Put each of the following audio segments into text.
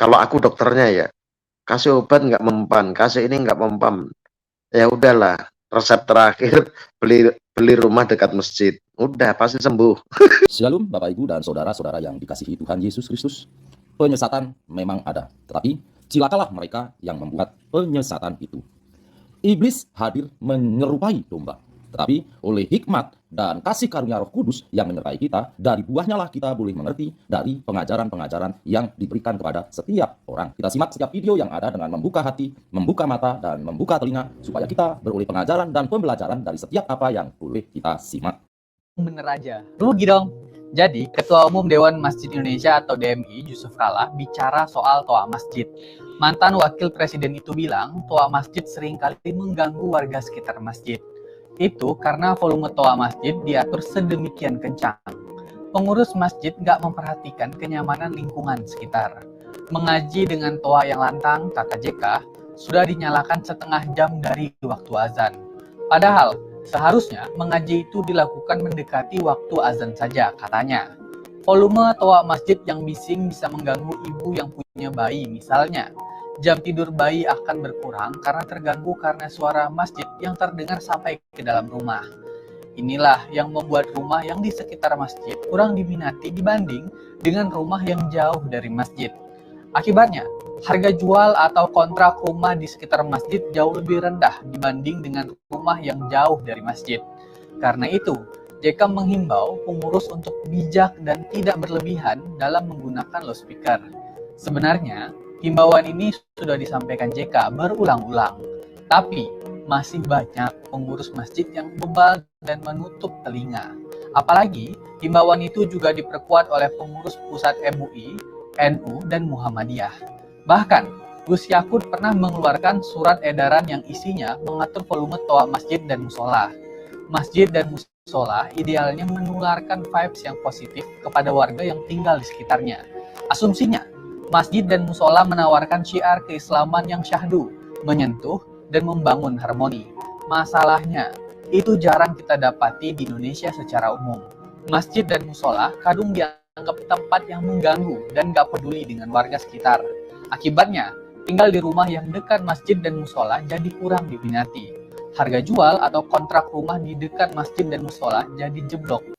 kalau aku dokternya ya, kasih obat nggak mempan, kasih ini nggak mempan, ya udahlah, resep terakhir beli beli rumah dekat masjid, udah pasti sembuh. Shalom Bapak Ibu dan saudara-saudara yang dikasihi Tuhan Yesus Kristus. Penyesatan memang ada, tetapi cilakalah mereka yang membuat penyesatan itu. Iblis hadir menyerupai domba, tetapi oleh hikmat dan kasih karunia Roh Kudus yang menyertai kita, dari buahnya lah kita boleh mengerti dari pengajaran-pengajaran yang diberikan kepada setiap orang. Kita simak setiap video yang ada dengan membuka hati, membuka mata, dan membuka telinga, supaya kita beroleh pengajaran dan pembelajaran dari setiap apa yang boleh kita simak. Bener aja, rugi dong. Jadi, Ketua Umum Dewan Masjid Indonesia atau DMI, Yusuf Kala, bicara soal toa masjid. Mantan wakil presiden itu bilang, toa masjid seringkali mengganggu warga sekitar masjid. Itu karena volume toa masjid diatur sedemikian kencang. Pengurus masjid nggak memperhatikan kenyamanan lingkungan sekitar. Mengaji dengan toa yang lantang, kata JK, sudah dinyalakan setengah jam dari waktu azan. Padahal, seharusnya mengaji itu dilakukan mendekati waktu azan saja, katanya. Volume toa masjid yang bising bisa mengganggu ibu yang punya bayi, misalnya. Jam tidur bayi akan berkurang karena terganggu karena suara masjid yang terdengar sampai ke dalam rumah. Inilah yang membuat rumah yang di sekitar masjid kurang diminati dibanding dengan rumah yang jauh dari masjid. Akibatnya, harga jual atau kontrak rumah di sekitar masjid jauh lebih rendah dibanding dengan rumah yang jauh dari masjid. Karena itu, JK menghimbau pengurus untuk bijak dan tidak berlebihan dalam menggunakan loudspeaker. Sebenarnya, himbauan ini sudah disampaikan JK berulang-ulang, tapi masih banyak pengurus masjid yang bebal dan menutup telinga. Apalagi, himbauan itu juga diperkuat oleh pengurus pusat MUI, NU, dan Muhammadiyah. Bahkan, Gus Yakut pernah mengeluarkan surat edaran yang isinya mengatur volume toa masjid dan musola. Masjid dan musola idealnya menularkan vibes yang positif kepada warga yang tinggal di sekitarnya. Asumsinya, masjid dan musola menawarkan syiar keislaman yang syahdu, menyentuh, dan membangun harmoni. Masalahnya, itu jarang kita dapati di Indonesia secara umum. Masjid dan musola kadung dianggap tempat yang mengganggu dan gak peduli dengan warga sekitar. Akibatnya, tinggal di rumah yang dekat masjid dan musola jadi kurang diminati. Harga jual atau kontrak rumah di dekat masjid dan musola jadi jeblok.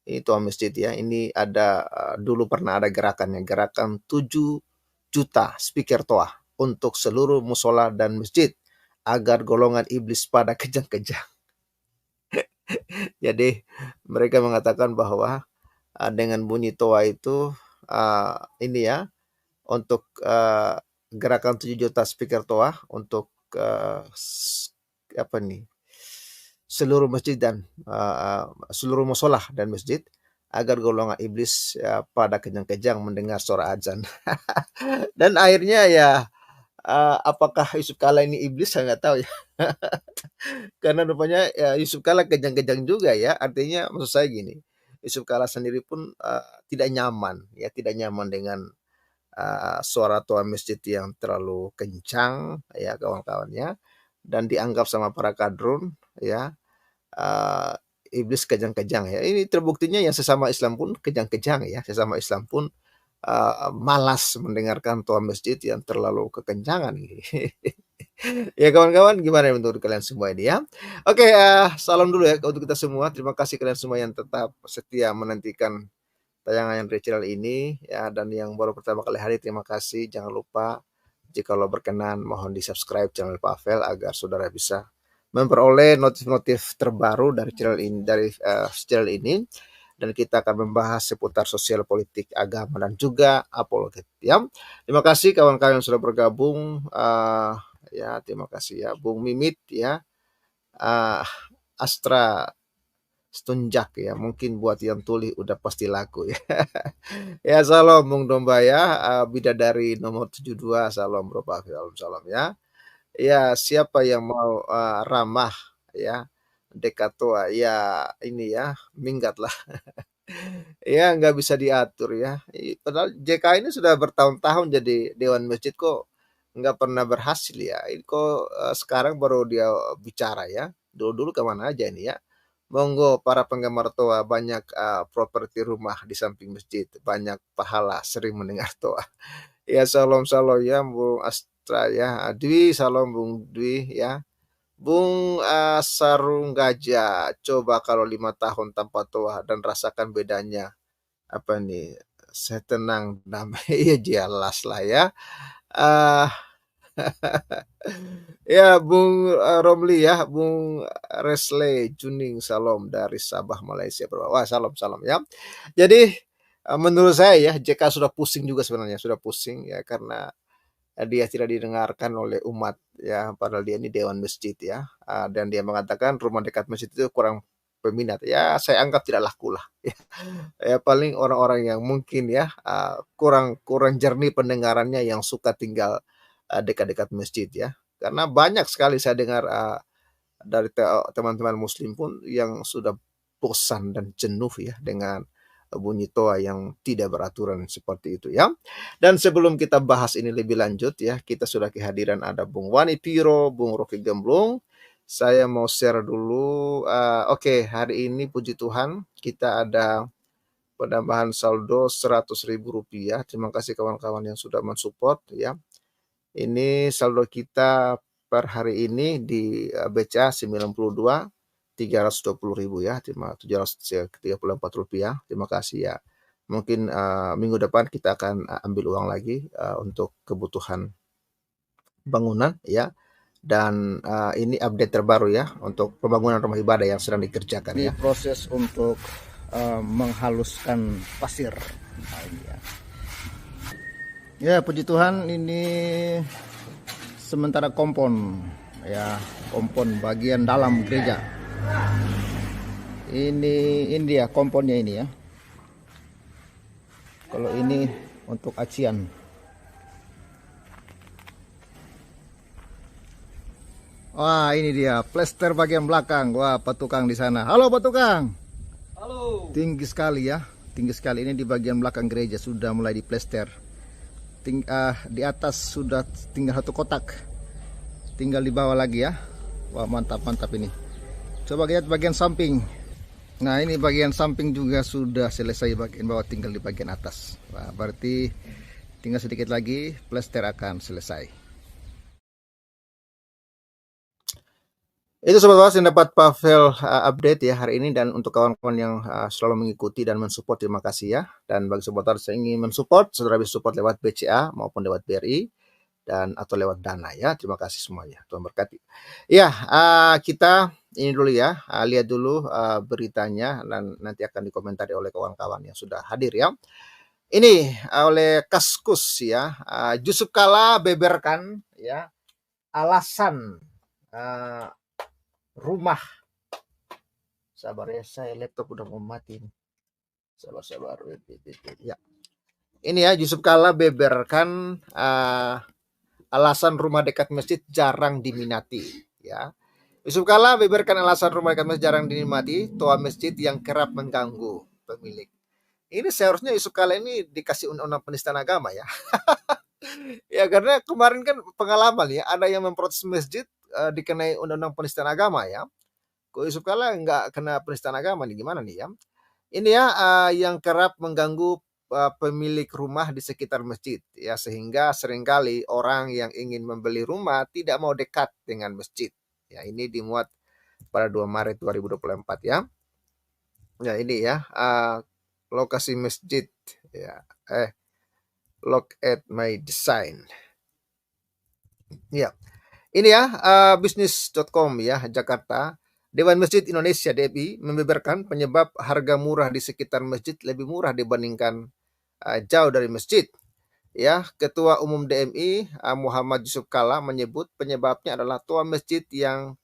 Ini toa masjid ya, ini ada dulu pernah ada gerakannya, gerakan 7 juta speaker toa untuk seluruh musola dan masjid agar golongan iblis pada kejang-kejang. Jadi mereka mengatakan bahwa dengan bunyi toa itu ini ya, untuk gerakan 7 juta speaker toa untuk apa nih, seluruh masjid dan seluruh musola dan masjid agar golongan iblis pada kejang-kejang mendengar suara azan. Dan akhirnya ya apakah Yusuf Kala ini iblis saya nggak tahu ya. Karena rupanya ya Yusuf Kala kejang-kejang juga ya. Artinya maksud saya gini, Yusuf Kala sendiri pun tidak nyaman ya, tidak nyaman dengan suara toa masjid yang terlalu kencang ya kawan-kawannya, dan dianggap sama para kadrun ya iblis kejang-kejang ya. Ini terbuktinya yang sesama Islam pun kejang-kejang ya, sesama Islam pun malas mendengarkan toa masjid yang terlalu kekencangan. Ya kawan-kawan, gimana menurut kalian semua ini ya? Oke, salam dulu ya untuk kita semua. Terima kasih kalian semua yang tetap setia menantikan tayangan dari channel ini ya, dan yang baru pertama kali hadir terima kasih. Jangan lupa jika lo berkenan mohon di subscribe channel Pavel agar saudara bisa memperoleh notif-notif terbaru dari channel ini, dan kita akan membahas seputar sosial, politik, agama, dan juga apologetik ya. Terima kasih kawan-kawan yang sudah bergabung. Ya terima kasih ya Bung Mimit ya, Astra Stunjak ya, mungkin buat yang tuli udah pasti laku ya. Ya salam Bung Domba ya, bidadari nomor 72, salam Bro Pavel, salam ya. Ya siapa yang mau ramah ya dekatoa ya ini ya minggat lah. Ya nggak bisa diatur ya. Padahal JK ini sudah bertahun-tahun jadi Dewan Masjid kok nggak pernah berhasil ya. Ini kok sekarang baru dia bicara ya. Dulu-dulu kemana aja ini ya. Monggo para penggemar toa, banyak properti rumah di samping masjid, banyak pahala sering mendengar toa. Ya, salam salam ya Bung Astra ya. Dwi, salam Bung Dwi ya. Bung Sarung Gajah, coba kalau 5 tahun tanpa toa dan rasakan bedanya. Apa nih? Saya tenang, damai, ya jelas lah ya. Ah, ya Bung Romli ya, Bung Resle Juning, salam dari Sabah Malaysia. Wah, salam salam ya. Jadi menurut saya ya, JK sudah pusing juga sebenarnya, sudah pusing ya, karena dia tidak didengarkan oleh umat ya, padahal dia ini dewan masjid ya. Dan dia mengatakan rumah dekat masjid itu kurang peminat ya. Saya anggap tidak laku lah ya. Ya paling orang-orang yang mungkin ya kurang kurang jernih pendengarannya, yang suka tinggal dekat-dekat masjid ya. Karena banyak sekali saya dengar dari teman-teman muslim pun yang sudah bosan dan jenuh ya dengan bunyi toa yang tidak beraturan seperti itu ya. Dan sebelum kita bahas ini lebih lanjut ya, kita sudah kehadiran ada Bung Wani Piro, Bung Rocky Gemblung. Saya mau share dulu. Oke, hari ini puji Tuhan kita ada penambahan saldo Rp100.000. Terima kasih kawan-kawan yang sudah mensupport ya. Ini saldo kita per hari ini di BCA 92 320.000 ya, Rp734. Terima kasih ya. Mungkin minggu depan kita akan ambil uang lagi untuk kebutuhan bangunan ya. Dan ini update terbaru ya untuk pembangunan rumah ibadah yang sedang dikerjakan ya. Proses untuk menghaluskan pasir. Nah, ini ya. Ya, puji Tuhan, ini sementara kompon ya, kompon bagian dalam gereja. Ini dia komponnya ini ya. Kalau ini untuk acian. Wah, ini dia plester bagian belakang. Wah, Pak Tukang di sana. Halo Pak Tukang. Halo. Tinggi sekali ya. Tinggi sekali, ini di bagian belakang gereja sudah mulai diplester. Di atas sudah tinggal satu kotak, tinggal di bawah lagi ya. Wah, mantap ini. Coba lihat bagian samping. Nah, ini bagian samping juga sudah selesai, bagian bawah tinggal di bagian atas. Wah, berarti tinggal sedikit lagi plester akan selesai. Itu sobat-sobat yang dapat Pavel update ya hari ini. Dan untuk kawan-kawan yang selalu mengikuti dan mensupport, terima kasih ya. Dan bagi sobat yang ingin mensupport, saudara bisa support lewat BCA maupun lewat BRI dan atau lewat Dana ya. Terima kasih semuanya, Tuhan berkati. Ya, kita ini dulu ya, lihat dulu beritanya dan nanti akan dikomentari oleh kawan-kawan yang sudah hadir ya. Ini oleh Kaskus ya, Yusuf Kala beberkan ya alasan rumah. Sabar ya, saya laptop udah mau mati nih. Sabar ya. Ini ya, Yusuf Kala beberkan alasan rumah dekat masjid jarang diminati ya. Yusuf Kala beberkan alasan rumah dekat masjid jarang diminati, toa masjid yang kerap mengganggu pemilik. Ini seharusnya Yusuf Kala ini dikasih undang-undang penistaan agama ya. Ya, karena kemarin kan pengalaman ya, ada yang memprotes masjid dikenai undang-undang penistaan agama ya. Kok Yusuf Kala nggak kena penistaan agama nih, gimana nih ya? Ini ya yang kerap mengganggu pemilik rumah di sekitar masjid ya, sehingga seringkali orang yang ingin membeli rumah tidak mau dekat dengan masjid. Ya, ini dimuat pada 2 Maret 2024 ya. Ya, ini ya lokasi masjid ya. Look at my design. Ya. Ini ya bisnis.com ya, Jakarta. Dewan Masjid Indonesia DMI membeberkan penyebab harga murah di sekitar masjid lebih murah dibandingkan jauh dari masjid. Ya, Ketua Umum DMI Muhammad Yusuf Kala menyebut penyebabnya adalah toa masjid yang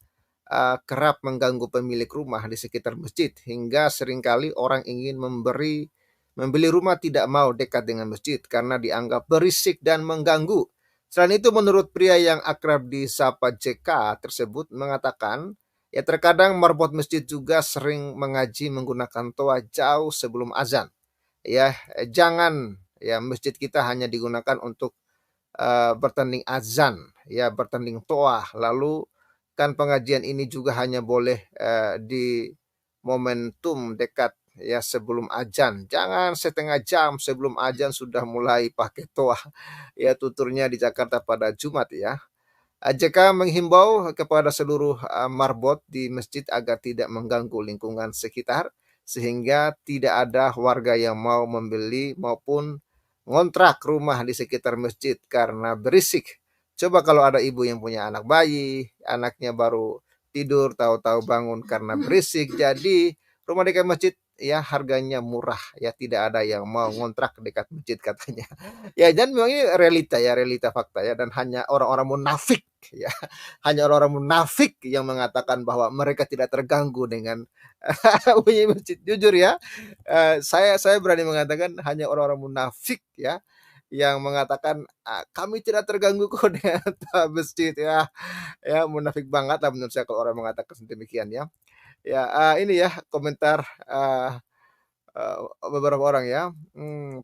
kerap mengganggu pemilik rumah di sekitar masjid, hingga seringkali orang ingin membeli rumah tidak mau dekat dengan masjid karena dianggap berisik dan mengganggu. Selain itu, menurut pria yang akrab disapa JK tersebut mengatakan, ya terkadang marbot masjid juga sering mengaji menggunakan toa jauh sebelum azan. Ya, jangan ya, masjid kita hanya digunakan untuk bertanding azan, ya bertanding toa. Lalu kan pengajian ini juga hanya boleh di momentum dekat ya sebelum azan. Jangan setengah jam sebelum azan sudah mulai pakai toa. Ya tuturnya di Jakarta pada Jumat ya. JK menghimbau kepada seluruh marbot di masjid agar tidak mengganggu lingkungan sekitar sehingga tidak ada warga yang mau membeli maupun ngontrak rumah di sekitar masjid karena berisik. Coba kalau ada ibu yang punya anak bayi, anaknya baru tidur tahu-tahu bangun karena berisik. Jadi rumah dekat masjid ya harganya murah ya, tidak ada yang mau ngontrak dekat masjid katanya. Ya, dan memang ini realita ya, realita fakta ya, dan hanya orang-orang munafik ya, hanya orang-orang munafik yang mengatakan bahwa mereka tidak terganggu dengan bunyi masjid. Jujur ya, saya berani mengatakan hanya orang-orang munafik ya yang mengatakan kami tidak terganggu kok dengan masjid ya. Ya munafik banget lah menurut saya kalau orang mengatakan demikian ya. Ya, ini ya komentar beberapa orang ya.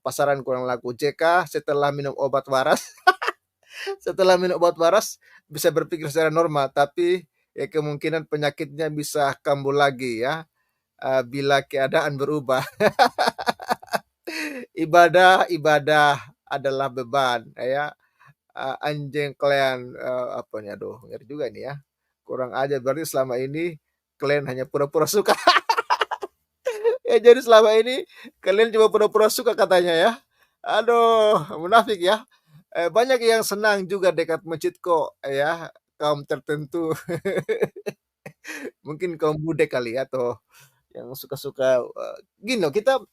Pasaran kurang laku. JK setelah minum obat waras, setelah minum obat waras bisa berpikir secara normal, tapi ya kemungkinan penyakitnya bisa kambuh lagi ya bila keadaan berubah. Ibadah adalah beban ya. Anjing kalian apa nih, aduh ngeri juga nih ya. Kurang aja berarti selama ini kalian hanya pura-pura suka. Ya jadi selama ini kalian cuma pura-pura suka katanya ya. Aduh, munafik ya. Banyak yang senang juga dekat masjid kok ya, kaum tertentu. Mungkin kaum budek kali ya, atau yang suka-suka gini loh, kita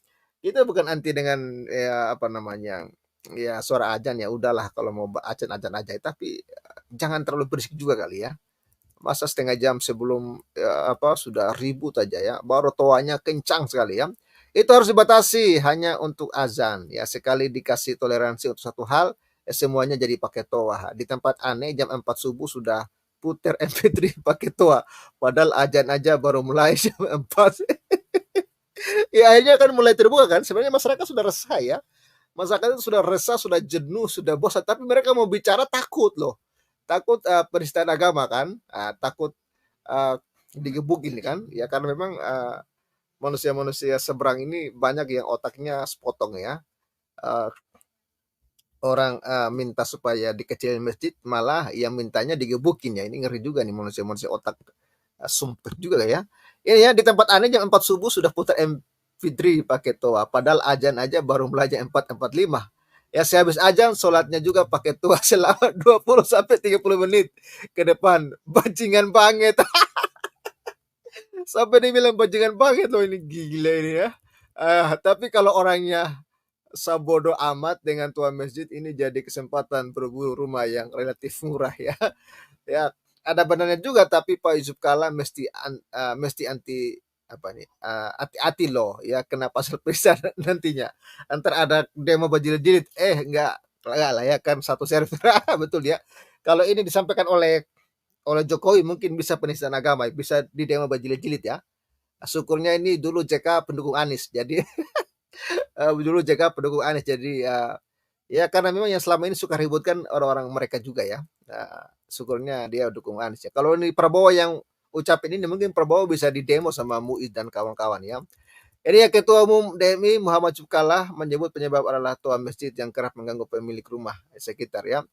kita bukan anti dengan ya apa namanya, ya suara adzan ya udahlah kalau mau adzan-adzan aja, tapi jangan terlalu berisik juga kali ya. Masa setengah jam sebelum apa sudah ribut aja ya, baru toanya kencang sekali ya. Itu harus dibatasi hanya untuk azan ya. Sekali dikasih toleransi untuk satu hal, semuanya jadi pakai toa. Di tempat aneh jam 4 subuh sudah puter MP3 pakai toa. Padahal azan aja baru mulai jam 4. Ya akhirnya kan mulai terbuka kan. Sebenarnya masyarakat sudah resah ya. Masyarakat itu sudah resah, sudah jenuh, sudah bosan. Tapi mereka mau bicara takut loh. Takut penistaan agama kan. Takut digebukin kan. Ya karena memang manusia-manusia seberang ini banyak yang otaknya sepotong ya. Orang minta supaya dikecilin masjid, malah yang mintanya digebukin ya. Ini ngeri juga nih manusia-manusia otak sumpah juga ya. Ini ya di tempat aneh jam 4 subuh sudah putar MP3 pakai toa. Padahal azan aja baru mulai jam 4.45. Ya sehabis azan sholatnya juga pakai toa selama 20 sampai 30 menit ke depan. Bajingan banget. Sampai dibilang bajingan banget loh, ini gila ini ya. Tapi kalau orangnya sabodo amat dengan tua masjid, ini jadi kesempatan berburu rumah yang relatif murah ya. Ya ada benarnya juga, tapi Pak Yusuf Kala mesti anti apa nih, hati-hati loh ya kena pasal perisai nantinya. Antar ada demo berjilid-jilid, enggak lah ya kan satu server. Betul ya. Kalau ini disampaikan oleh Jokowi mungkin bisa penistaan agama, bisa didemo berjilid-jilid ya. Syukurnya ini dulu JK pendukung Anies, jadi dulu JK pendukung Anies, jadi ya karena memang yang selama ini suka ribut kan orang-orang mereka juga ya. Syukurnya dia dukung Anies ya. Kalau ini Prabowo yang ucapin ini, mungkin Prabowo bisa didemo sama Muiz dan kawan-kawan ya. Jadi ya Ketua Umum DMI Muhammad Subkala menyebut penyebab adalah toa masjid yang kerap mengganggu pemilik rumah sekitar ya.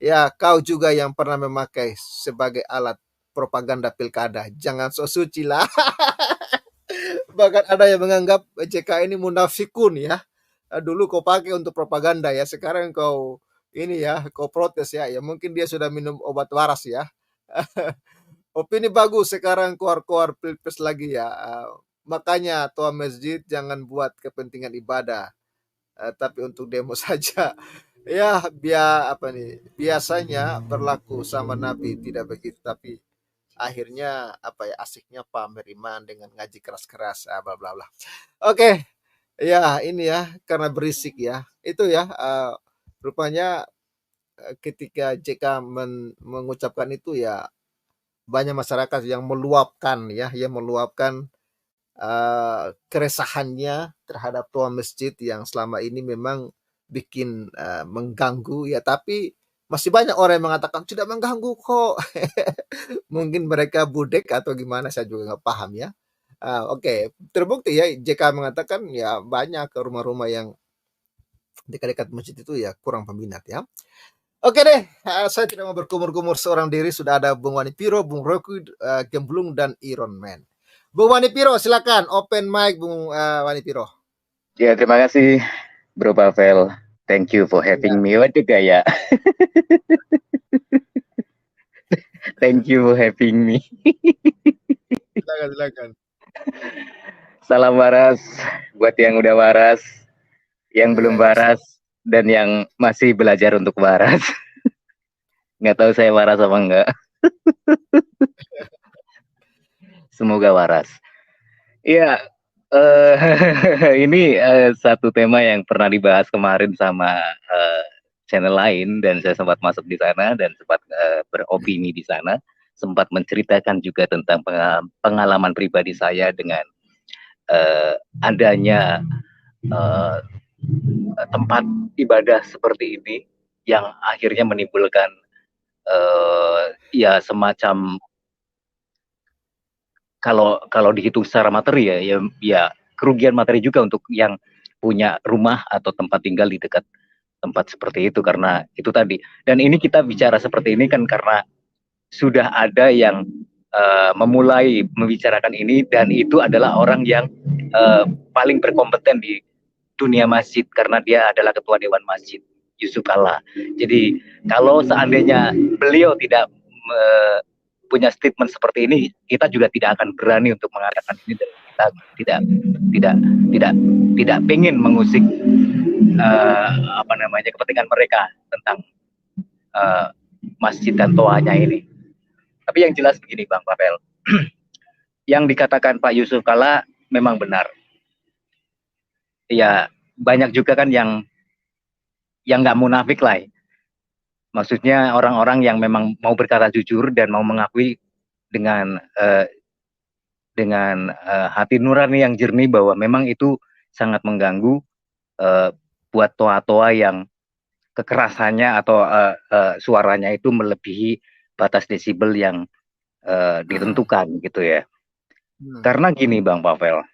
Ya kau juga yang pernah memakai sebagai alat propaganda pilkada, jangan sok suci lah. Bahkan ada yang menganggap JK ini munafikun ya. Dulu kau pakai untuk propaganda ya, sekarang kau ini ya, kau protes ya. Ya mungkin dia sudah minum obat waras ya. Opini bagus sekarang keluar-keluar pilpres lagi ya. Makanya toa masjid jangan buat kepentingan ibadah, tapi untuk demo saja. Ya apa nih, biasanya berlaku sama Nabi tidak begitu, tapi akhirnya apa ya, asiknya pamer iman dengan ngaji keras-keras bla bla bla. Oke. Ya ini ya karena berisik ya. Itu ya rupanya ketika JK mengucapkan itu ya banyak masyarakat yang meluapkan ya, yang meluapkan keresahannya terhadap toa masjid yang selama ini memang bikin mengganggu ya, tapi masih banyak orang yang mengatakan tidak mengganggu kok. Mungkin mereka budek atau gimana, saya juga nggak paham ya. Oke, terbukti ya JK mengatakan ya banyak rumah-rumah yang dekat-dekat masjid itu ya kurang peminat ya. Oke deh, saya tidak mau berkumur-kumur seorang diri, sudah ada Bung Wani Piro, Bung Roku, Gemblung dan Iron Man. Bung Wani Piro, silakan open mic Bung Wani Piro. Ya, terima kasih Bro Pavel. Thank you for having me. Waduh gaya. Thank you for having me. Silakan. Salam waras buat yang udah waras, yang belum waras, dan yang masih belajar untuk waras. Nggak tahu saya waras apa enggak. Semoga waras. Iya, ini satu tema yang pernah dibahas kemarin sama channel lain, dan saya sempat masuk di sana dan sempat beropini di sana, sempat menceritakan juga tentang pengalaman pribadi saya dengan adanya tempat ibadah seperti ini yang akhirnya menimbulkan ya semacam, kalau dihitung secara materi ya kerugian materi juga untuk yang punya rumah atau tempat tinggal di dekat tempat seperti itu, karena itu tadi. Dan ini kita bicara seperti ini kan karena sudah ada yang memulai membicarakan ini, dan itu adalah orang yang paling berkompeten di dunia masjid karena dia adalah ketua dewan masjid, Yusuf Kalla. Jadi kalau seandainya beliau tidak punya statement seperti ini, kita juga tidak akan berani untuk mengatakan ini, dan kita tidak pengen mengusik kepentingan mereka tentang masjid dan toanya ini. Tapi yang jelas begini Bang Pavel, yang dikatakan Pak Yusuf Kalla memang benar. Ya banyak juga kan yang nggak munafik lah. Maksudnya orang-orang yang memang mau berkata jujur dan mau mengakui dengan hati nurani yang jernih bahwa memang itu sangat mengganggu buat toa-toa yang kekerasannya atau suaranya itu melebihi batas desibel yang ditentukan gitu ya. Karena gini Bang Pavel,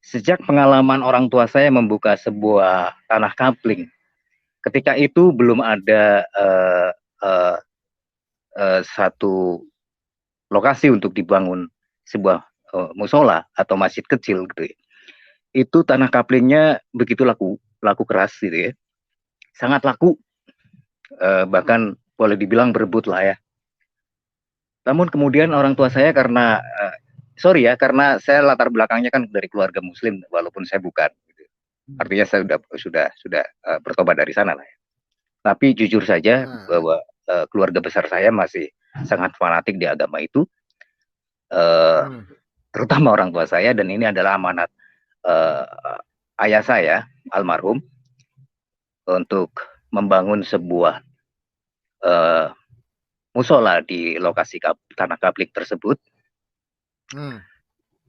sejak pengalaman orang tua saya membuka sebuah tanah kapling, ketika itu belum ada satu lokasi untuk dibangun sebuah musola atau masjid kecil gitu ya. Itu tanah kaplingnya begitu laku keras gitu ya, sangat laku, bahkan boleh dibilang berebut lah ya. Namun kemudian orang tua saya karena karena saya latar belakangnya kan dari keluarga Muslim walaupun saya bukan, gitu. Artinya saya sudah bertobat dari sana lah ya. Tapi jujur saja bahwa keluarga besar saya masih sangat fanatik di agama itu, terutama orang tua saya, dan ini adalah amanat ayah saya almarhum untuk membangun sebuah musola di lokasi tanah kapling tersebut.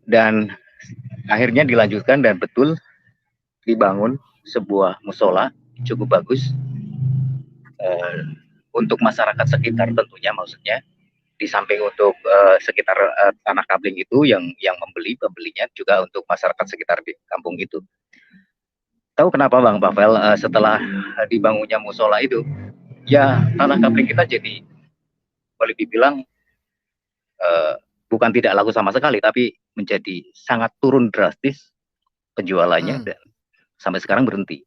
Dan akhirnya dilanjutkan dan betul dibangun sebuah musola cukup bagus untuk masyarakat sekitar tentunya, maksudnya di samping untuk sekitar tanah kapling itu yang pembelinya juga untuk masyarakat sekitar di kampung itu. Tahu kenapa Bang Pavel, setelah dibangunnya musola itu ya tanah kapling kita jadi boleh dibilang bukan tidak laku sama sekali, tapi menjadi sangat turun drastis penjualannya, dan sampai sekarang berhenti.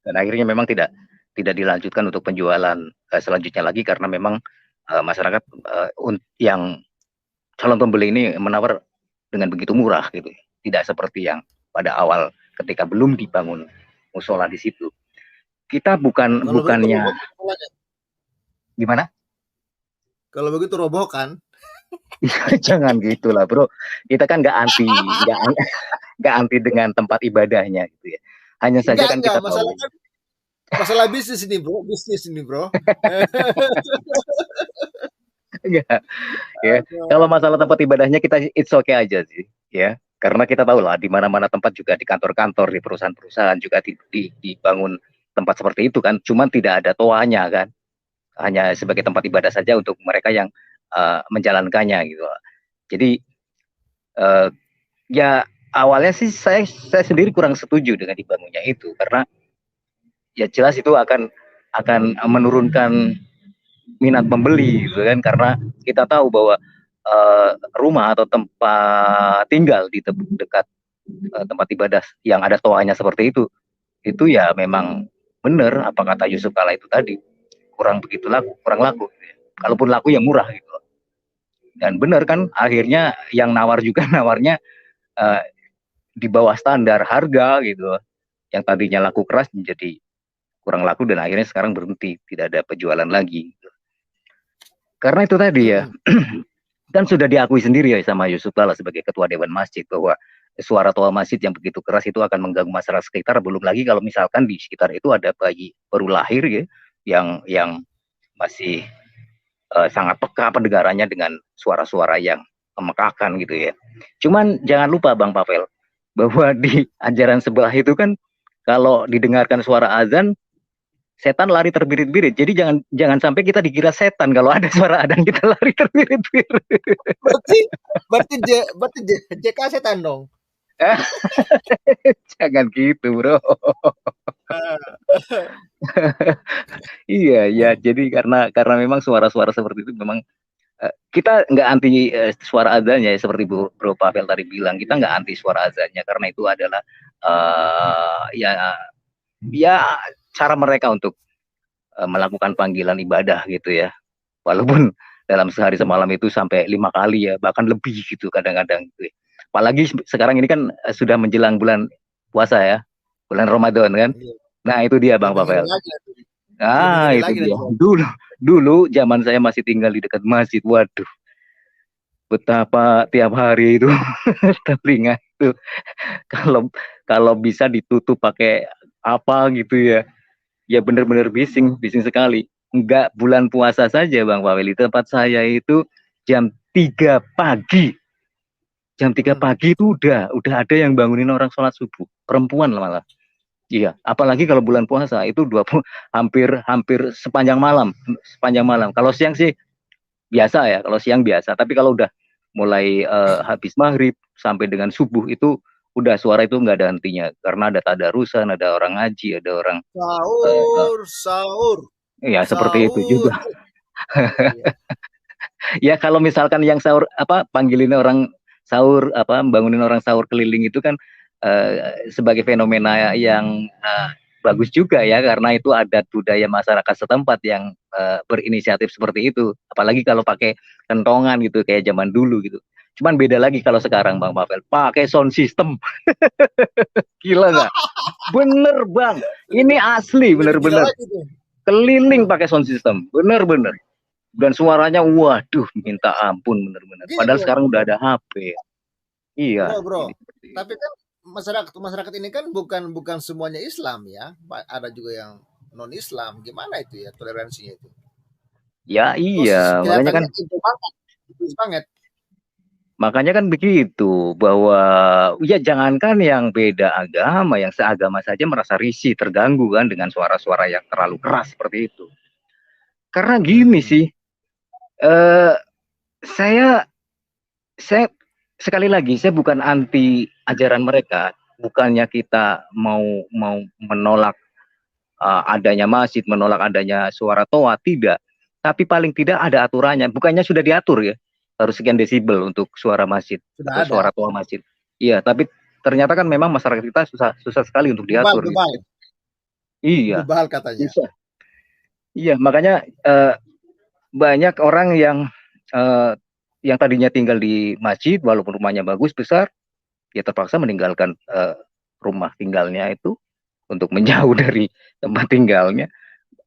Dan akhirnya memang tidak dilanjutkan untuk penjualan selanjutnya lagi, karena memang masyarakat yang calon pembeli ini menawar dengan begitu murah gitu, tidak seperti yang pada awal ketika belum dibangun musola di situ. Kita bukannya gimana? Kalau begitu roboh kan? Jangan gitulah bro, kita kan nggak anti dengan tempat ibadahnya gitu ya. Hanya saja kan kita tahu masalah bisnis ini bro. Ya. Kalau masalah tempat ibadahnya kita it's okay aja sih ya, karena kita tahu lah di mana-mana tempat, juga di kantor-kantor, di perusahaan-perusahaan juga dibangun tempat seperti itu kan, cuman tidak ada toanya kan, hanya sebagai tempat ibadah saja untuk mereka yang menjalankannya gitu. Jadi ya awalnya sih saya sendiri kurang setuju dengan dibangunnya itu, karena ya jelas itu akan menurunkan minat pembeli gitu kan, karena kita tahu bahwa rumah atau tempat tinggal di dekat tempat ibadah yang ada toanya seperti itu ya memang benar apa kata Yusuf Kala itu tadi, kurang laku gitu ya. Kalaupun laku ya murah gitu. Dan benar kan, akhirnya yang nawar juga nawarnya di bawah standar harga gitu. Yang tadinya laku keras menjadi kurang laku dan akhirnya sekarang berhenti, tidak ada penjualan lagi. Karena itu tadi ya, kan sudah diakui sendiri ya sama Yusuf Kala sebagai ketua Dewan Masjid bahwa suara toa masjid yang begitu keras itu akan mengganggu masyarakat sekitar. Belum lagi kalau misalkan di sekitar itu ada bayi baru lahir ya, yang masih sangat peka pendengarannya dengan suara-suara yang memekakan gitu ya. Cuman jangan lupa Bang Pavel, bahwa di ajaran sebelah itu kan kalau didengarkan suara azan, setan lari terbirit-birit. Jadi jangan sampai kita dikira setan kalau ada suara azan kita lari terbirit-birit. Berarti JK setan dong. Jangan gitu bro. Iya ya, jadi karena memang suara-suara seperti itu memang kita nggak anti suara azannya ya, seperti Bro Pavel tadi bilang, kita nggak anti suara azannya karena itu adalah ya cara mereka untuk melakukan panggilan ibadah gitu ya, walaupun dalam sehari semalam itu sampai 5 kali ya, bahkan lebih gitu kadang-kadang gitu. Apalagi sekarang ini kan sudah menjelang bulan puasa ya, bulan Ramadan kan. Nah itu dia Bang Pavel. Ah itu dia. Dulu zaman saya masih tinggal di dekat masjid, waduh, betapa tiap hari itu telinga itu kalau bisa ditutup pakai apa gitu ya, ya benar-benar bising sekali. Enggak bulan puasa saja Bang Pavel, di tempat saya itu jam 3 pagi. Jam 3 pagi itu udah ada yang bangunin orang sholat subuh, perempuan malah. Iya, apalagi kalau bulan puasa itu 20 hampir sepanjang malam. Kalau siang sih biasa ya, kalau siang biasa, tapi kalau udah mulai habis maghrib sampai dengan subuh itu udah suara itu nggak ada hentinya, karena ada tadarusan, ada orang ngaji, ada orang sahur. Ya seperti itu juga. Ya kalau misalkan yang sahur panggilin orang sahur bangunin orang sahur keliling itu kan sebagai fenomena yang bagus juga ya, karena itu adat budaya masyarakat setempat yang berinisiatif seperti itu, apalagi kalau pakai kentongan gitu kayak zaman dulu gitu. Cuman beda lagi kalau sekarang Bang Pavel, pakai sound system. Gila nggak? Bener Bang, ini asli bener-bener keliling pakai sound system, bener-bener. Dan suaranya waduh minta ampun bener-bener. Padahal sekarang udah ada HP. Iya. Bro. Tapi kan masyarakat ini kan bukan semuanya Islam ya. Ada juga yang non Islam. Gimana itu ya toleransinya itu? Ya iya, makanya kan banget. Makanya kan begitu, bahwa ya jangankan yang beda agama, yang seagama saja merasa risih, terganggu kan dengan suara-suara yang terlalu keras seperti itu. Karena gini sih, saya sekali lagi, saya bukan anti ajaran mereka, bukannya kita mau menolak adanya masjid, menolak adanya suara toa, tidak. Tapi paling tidak ada aturannya, bukannya sudah diatur ya, harus sekian desibel untuk suara masjid, atau suara toa masjid. Iya, tapi ternyata kan memang masyarakat kita susah sekali untuk diatur. Gitu. Iya. Bebal katanya. Susah. Iya, makanya banyak orang yang tadinya tinggal di masjid, walaupun rumahnya bagus, besar, ya terpaksa meninggalkan rumah tinggalnya itu untuk menjauh dari tempat tinggalnya.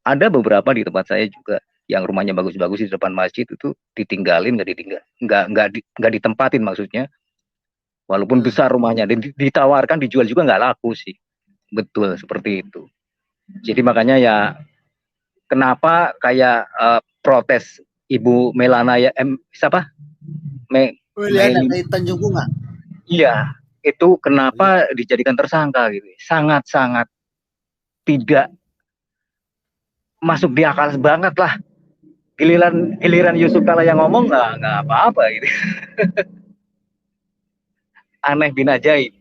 Ada beberapa di tempat saya juga yang rumahnya bagus-bagus di depan masjid itu ditinggalin, nggak ditempatin maksudnya, walaupun besar rumahnya, dan ditawarkan dijual juga nggak laku sih. Betul seperti itu. Jadi makanya ya kenapa kayak protes Ibu Melana ya siapa? Melana Tanjung Bunga. Iya, itu kenapa dijadikan tersangka gitu. Sangat-sangat tidak masuk di akal banget lah giliran Yusuf Kala yang ngomong nggak apa-apa gitu. Aneh bin ajaib.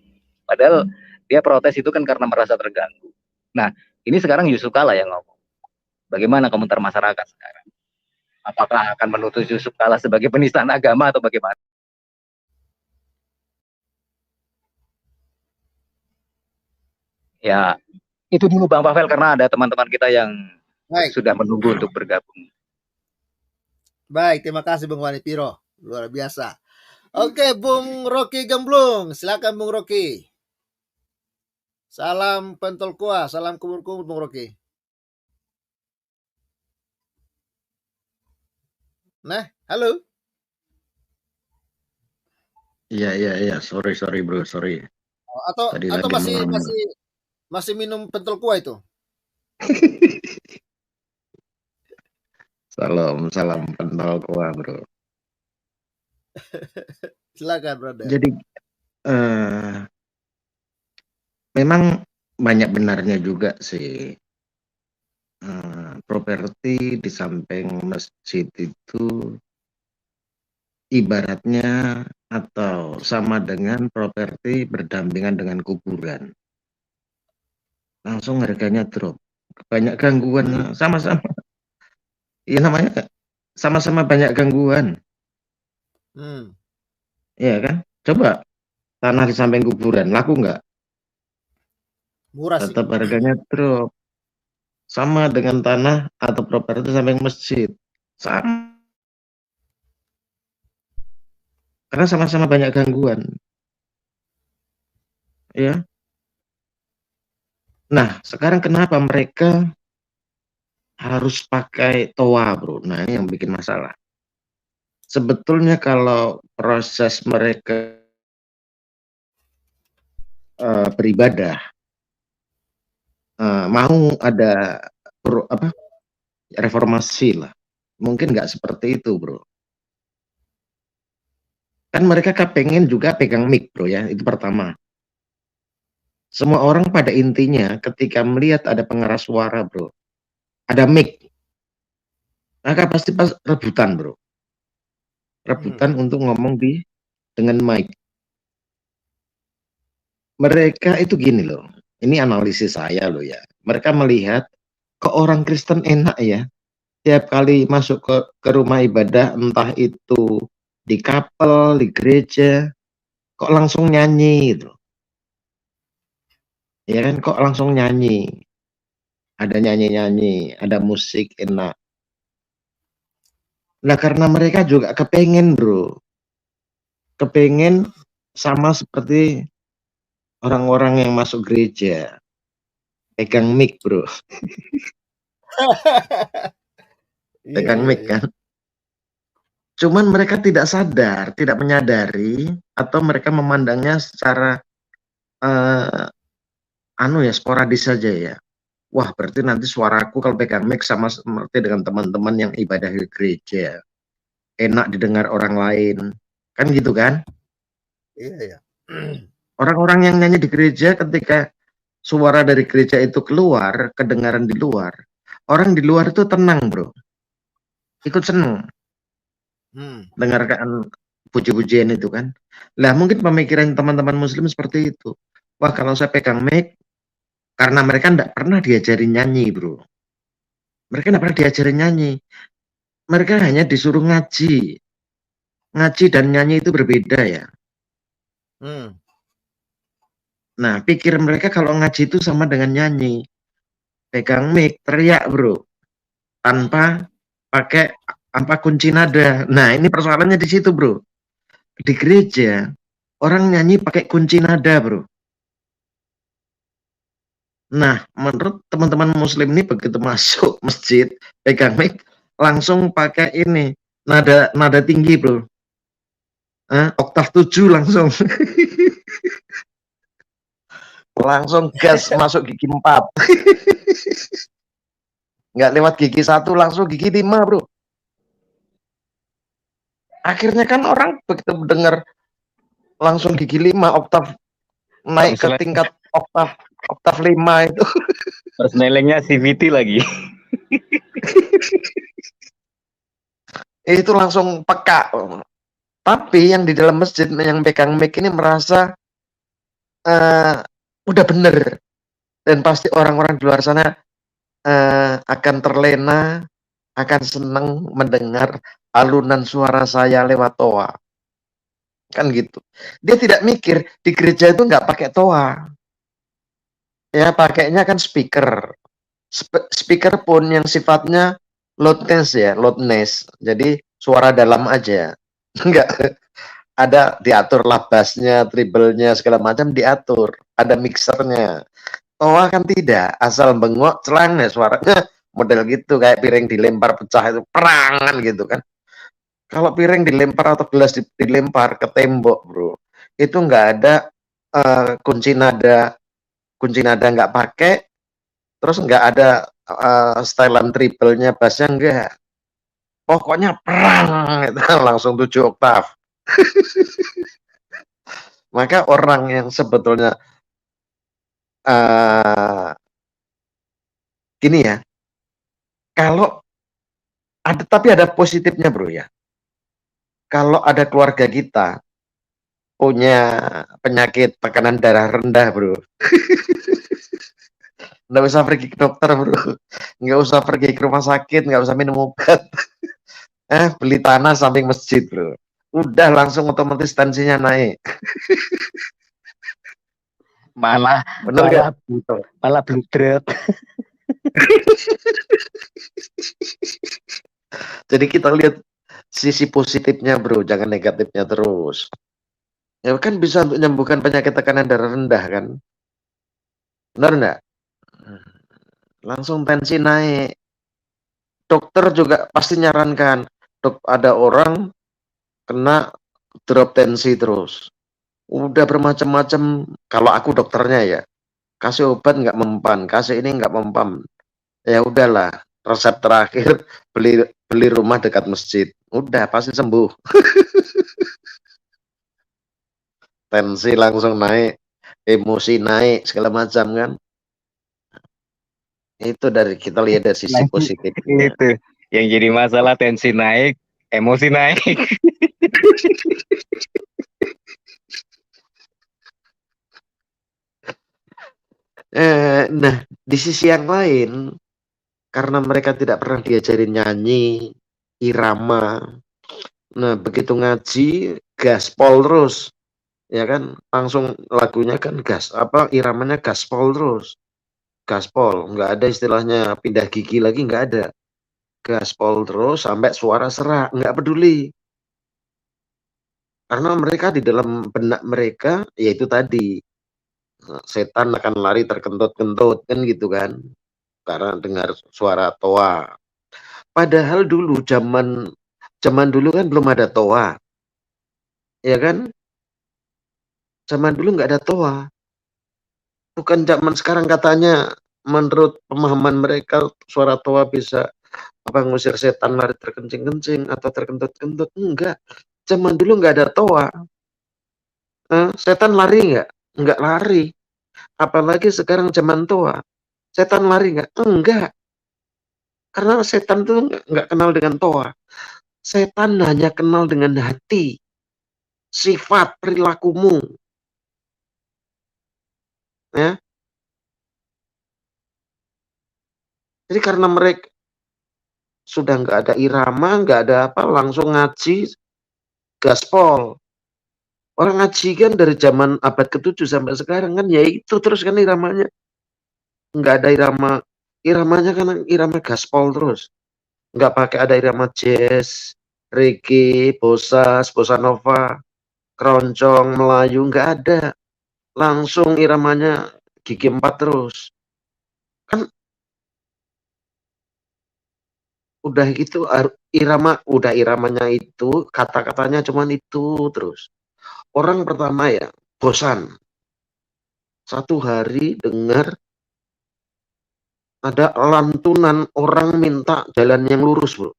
Padahal dia protes itu kan karena merasa terganggu. Nah, ini sekarang Yusuf Kala yang ngomong. Bagaimana komentar masyarakat sekarang? Apakah akan menuntut Yusuf Kala sebagai penistaan agama atau bagaimana? Ya, itu dulu Bang Pavel, karena ada teman-teman kita yang Baik, sudah menunggu untuk bergabung. baik. Terima kasih Bung Wani Piro. Luar biasa. Oke, Bung Rocky Gemblung. Silakan Bung Rocky. Salam pentol kuah, salam kumur-kumur Bung Rocky. Nah, halo. Iya, sorry bro, sorry. Atau Tadi atau lagi masih minum pentol kuah itu? salam pentol kuah bro. Silakan, brother. Jadi memang banyak benarnya juga sih. Properti di samping masjid itu ibaratnya atau sama dengan properti berdampingan dengan kuburan. Langsung harganya drop. Banyak gangguan sama-sama. Iya namanya sama-sama banyak gangguan. Iya kan? Coba tanah di samping kuburan laku nggak? Murah sih. Tetap harganya drop. Sama dengan tanah atau properti samping masjid. Sama. Karena sama-sama banyak gangguan. Ya. Nah, sekarang kenapa mereka harus pakai toa, bro? Nah, ini yang bikin masalah. Sebetulnya kalau proses mereka beribadah, mau ada reformasi lah, mungkin nggak seperti itu, bro. Kan mereka pengen juga pegang mic, bro ya, itu pertama. Semua orang pada intinya ketika melihat ada pengeras suara, bro, ada mic, maka pasti pas rebutan, bro. Rebutan untuk ngomong dengan mic. Mereka itu gini loh, ini analisis saya loh ya. Mereka melihat kok orang Kristen enak ya, tiap kali masuk ke rumah ibadah, entah itu di kapel, di gereja, kok langsung nyanyi gitu. Ya kan, kok langsung nyanyi. Ada nyanyi-nyanyi, ada musik enak. Nah karena mereka juga kepengen bro, kepengen sama seperti orang-orang yang masuk gereja, pegang mic bro. Pegang mic kan. Cuman mereka tidak sadar, tidak menyadari, atau mereka memandangnya secara sporadis saja ya. Wah berarti nanti suaraku kalau pegang mic sama seperti dengan teman-teman yang ibadah di gereja, enak didengar orang lain, kan gitu kan? Iya. Orang-orang yang nyanyi di gereja ketika suara dari gereja itu keluar, kedengaran di luar, orang di luar itu tenang bro, ikut seneng dengarkan puji-pujian itu kan. Lah mungkin pemikiran teman-teman muslim seperti itu. Wah kalau saya pegang mic, karena mereka tidak pernah diajarin nyanyi bro. Mereka tidak pernah diajarin nyanyi. Mereka hanya disuruh ngaji. Ngaji dan nyanyi itu berbeda ya. Nah pikir mereka kalau ngaji itu sama dengan nyanyi. Pegang mic, teriak bro. Tanpa pakai kunci nada. Nah ini persoalannya di situ bro. Di gereja orang nyanyi pakai kunci nada bro. Nah menurut teman-teman muslim ini begitu masuk masjid pegang mic langsung pakai ini nada tinggi bro. Oktav 7 langsung. Langsung gas masuk gigi 4. Nggak lewat gigi 1 langsung gigi 5 bro. Akhirnya kan orang begitu dengar langsung gigi 5 oktav naik ke tingkat oktav 5 itu. Terus nelengnya CVT lagi. Itu langsung peka. Tapi yang di dalam masjid yang pegang mic ini merasa udah bener, dan pasti orang-orang di luar sana akan terlena, akan senang mendengar alunan suara saya lewat toa. Kan gitu. Dia tidak mikir di gereja itu nggak pakai toa. Ya pakainya kan speaker. Speaker pun yang sifatnya loudness ya, loudness. Jadi suara dalam aja. Enggak ada diatur lah bassnya, treble-nya segala macam diatur. Ada mixernya. Toa kan tidak, asal bengok celang ya suaranya model gitu, kayak piring dilempar pecah itu perangan gitu kan. Kalau piring dilempar atau gelas dilempar ke tembok, bro, itu nggak ada kunci nada nggak pakai, terus nggak ada stylean triple-nya, bassnya enggak. Pokoknya perang itu langsung 7 oktav. Maka orang yang sebetulnya gini ya, kalau ada, tapi ada positifnya bro ya. Kalau ada keluarga kita punya penyakit tekanan darah rendah bro, nggak usah pergi ke dokter bro, nggak usah pergi ke rumah sakit, nggak usah minum obat, beli tanah samping masjid bro, udah langsung otomatis tensinya naik. Malah Bener nggak? malah bludret. Jadi kita lihat sisi positifnya bro, jangan negatifnya terus. Ya kan bisa untuk menyembuhkan penyakit tekanan darah rendah kan, benar nggak? Langsung tensi naik. Dokter juga pasti nyarankan, dok, ada orang kena drop tensi terus. Udah bermacam-macam. Kalau aku dokternya ya, kasih obat nggak mempan, kasih ini nggak mempan. Ya udahlah, resep terakhir beli rumah dekat masjid. Udah pasti sembuh. Tensi langsung naik, emosi naik, segala macam kan. Itu dari kita lihat dari sisi positifnya. Itu yang jadi masalah, tensi naik, emosi naik. Nah, di sisi yang lain, karena mereka tidak pernah diajarin nyanyi, irama. Nah, begitu ngaji, gaspol terus. Ya kan, langsung lagunya kan gas, iramanya gaspol terus. Gaspol, nggak ada istilahnya pindah gigi lagi, nggak ada. Gaspol terus sampai suara serak, nggak peduli. Karena mereka di dalam benak mereka, yaitu tadi, setan akan lari terkentut-kentut, kan gitu kan. Karena dengar suara toa. Padahal dulu zaman dulu kan belum ada toa. Ya kan? Zaman dulu nggak ada toa. Bukan zaman sekarang katanya menurut pemahaman mereka suara toa bisa ngusir setan lari terkencing-kencing atau terkentut-kentut. Enggak. Zaman dulu nggak ada toa. Setan lari nggak? Nggak lari. Apalagi sekarang zaman toa. Setan lari nggak? Enggak. Karena setan itu nggak kenal dengan toa. Setan hanya kenal dengan hati, sifat, perilakumu. Ya. Jadi karena mereka sudah nggak ada irama, nggak ada apa, langsung ngaji, gaspol. Orang ngaji kan dari zaman abad ke-7 sampai sekarang kan, ya itu terus kan iramanya. Nggak ada irama, iramanya kan irama gaspol terus. Nggak pakai ada irama jazz, reggae, bossa nova, keroncong, Melayu, nggak ada. Langsung iramanya gigi 4 terus. Kan udah gitu iramanya itu, kata-katanya cuman itu terus. Orang pertama ya bosan. Satu hari dengar ada lantunan orang minta jalan yang lurus, bro.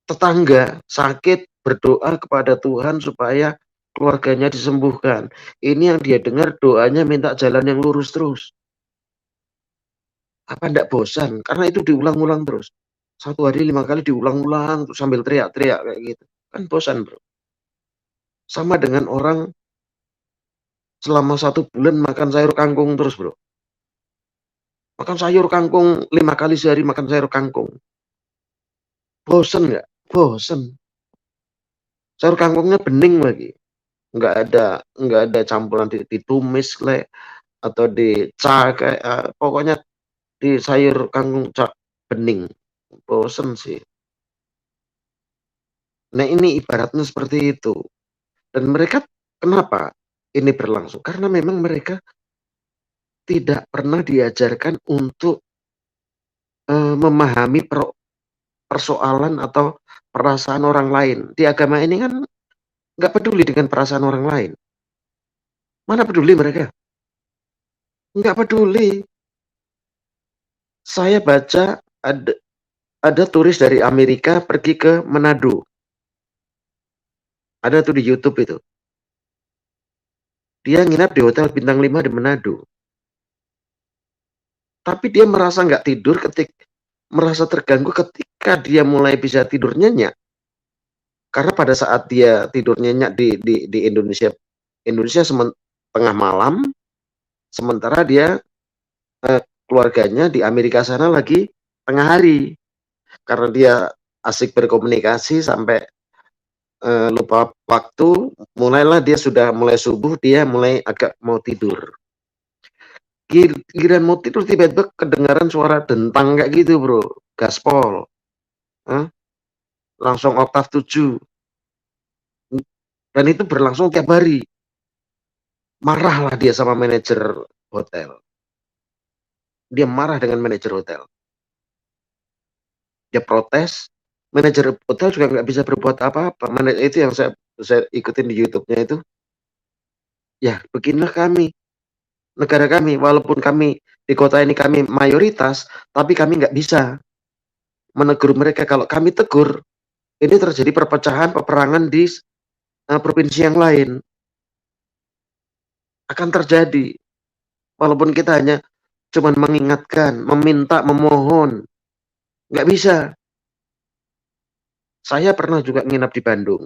Tetangga sakit berdoa kepada Tuhan supaya keluarganya disembuhkan. Ini yang dia dengar doanya minta jalan yang lurus terus. Apa enggak bosan? Karena itu diulang-ulang terus. 1 hari 5 kali diulang-ulang terus sambil teriak-teriak kayak gitu. Kan bosan, Bro. Sama dengan orang selama 1 bulan makan sayur kangkung terus, Bro. Makan sayur kangkung 5 kali sehari makan sayur kangkung. Bosen nggak? Bosen. Sayur kangkungnya bening lagi. Nggak ada campuran ditumis atau pokoknya di sayur kangkung bening. Bosen sih. Nah, ini ibaratnya seperti itu. Dan mereka kenapa ini berlangsung? Karena memang mereka tidak pernah diajarkan untuk memahami persoalan atau perasaan orang lain. Di agama ini kan nggak peduli dengan perasaan orang lain. Mana peduli mereka? Nggak peduli. Saya baca ada turis dari Amerika pergi ke Manado. Ada tuh di YouTube itu. Dia nginap di hotel bintang 5 di Manado. Tapi dia merasa nggak tidur merasa terganggu ketika dia mulai bisa tidur nyenyak. Karena pada saat dia tidur nyenyak di Indonesia tengah malam, sementara dia keluarganya di Amerika sana lagi tengah hari. Karena dia asik berkomunikasi sampai lupa waktu, mulailah dia sudah mulai subuh, dia mulai agak mau tidur. Giliran mau tidur tiba-tiba kedengaran suara dentang kayak gitu, Bro. Gaspol. Langsung oktav 7. Dan itu berlangsung tiap hari. Marahlah dia sama manajer hotel. Dia marah dengan manajer hotel. Dia protes. Manajer hotel juga nggak bisa berbuat apa-apa. Itu yang saya ikutin di YouTube-nya itu. Ya, beginilah kami. Negara kami, walaupun kami di kota ini kami mayoritas, tapi kami nggak bisa menegur mereka. Kalau kami tegur, ini terjadi perpecahan, peperangan di provinsi yang lain. Akan terjadi. Walaupun kita hanya cuman mengingatkan, meminta, memohon. Nggak bisa. Saya pernah juga nginap di Bandung.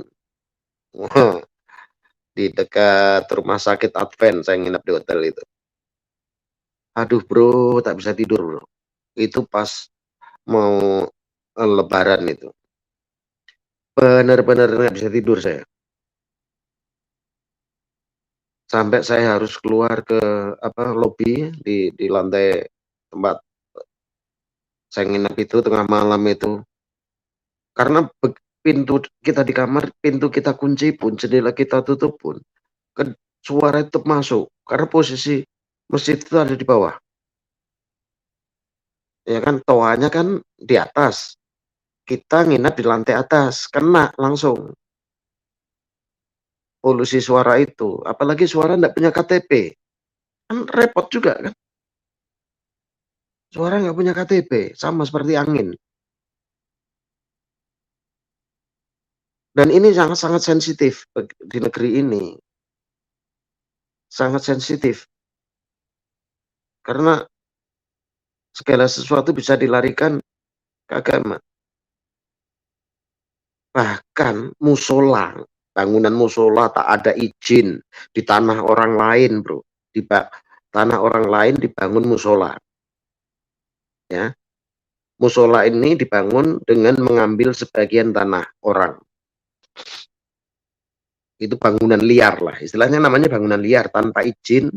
Di dekat rumah sakit Advent, saya nginap di hotel itu. Aduh, Bro, tak bisa tidur, Bro. Itu pas mau lebaran itu. Benar-benar nggak bisa tidur saya. Sampai saya harus keluar ke lobi di lantai tempat saya nginap itu tengah malam itu. Karena pintu kita di kamar, pintu kita kunci pun, jendela kita tutup pun, suara itu masuk. Karena posisi masjid itu ada di bawah. Ya kan, toanya kan di atas. Kita nginap di lantai atas, kena langsung. Polusi suara itu. Apalagi suara nggak punya KTP. Kan repot juga kan. Suara nggak punya KTP, sama seperti angin. Dan ini sangat-sangat sensitif di negeri ini. Sangat sensitif. Karena segala sesuatu bisa dilarikan ke agama. Bahkan musola, bangunan musola tak ada izin di tanah orang lain, Bro. Di tanah orang lain dibangun musola. Ya. Musola ini dibangun dengan mengambil sebagian tanah orang. Itu bangunan liar lah, istilahnya namanya bangunan liar tanpa izin,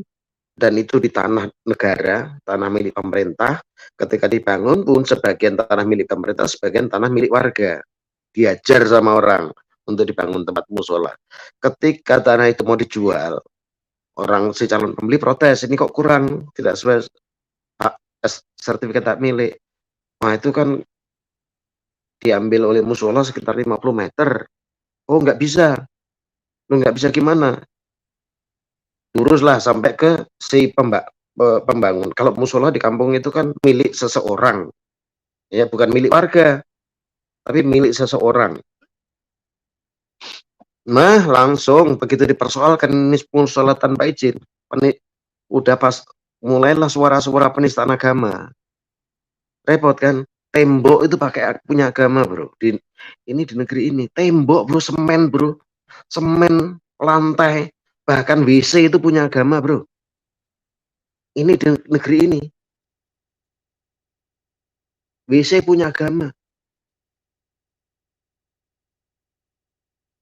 dan itu di tanah negara, tanah milik pemerintah. Ketika dibangun pun sebagian tanah milik pemerintah, sebagian tanah milik warga. Diajar sama orang untuk dibangun tempat musola. Ketika tanah itu mau dijual, si calon pembeli protes, ini kok kurang, tidak sesuai sertifikat hak milik. Nah, itu kan diambil oleh musola sekitar 50 meter. Oh, nggak bisa. Nggak bisa gimana? Luruslah sampai ke si pembangun. Kalau musola di kampung itu kan milik seseorang. Ya, bukan milik warga, tapi milik seseorang. Nah, langsung begitu dipersoalkan ini musola tanpa izin, udah pas mulailah suara-suara penistaan agama. Repot kan? Tembok itu pakai punya agama, bro. Ini di negeri ini. Tembok, bro, semen, bro. Semen, lantai, bahkan WC itu punya agama, bro. Ini di negeri ini. WC punya agama.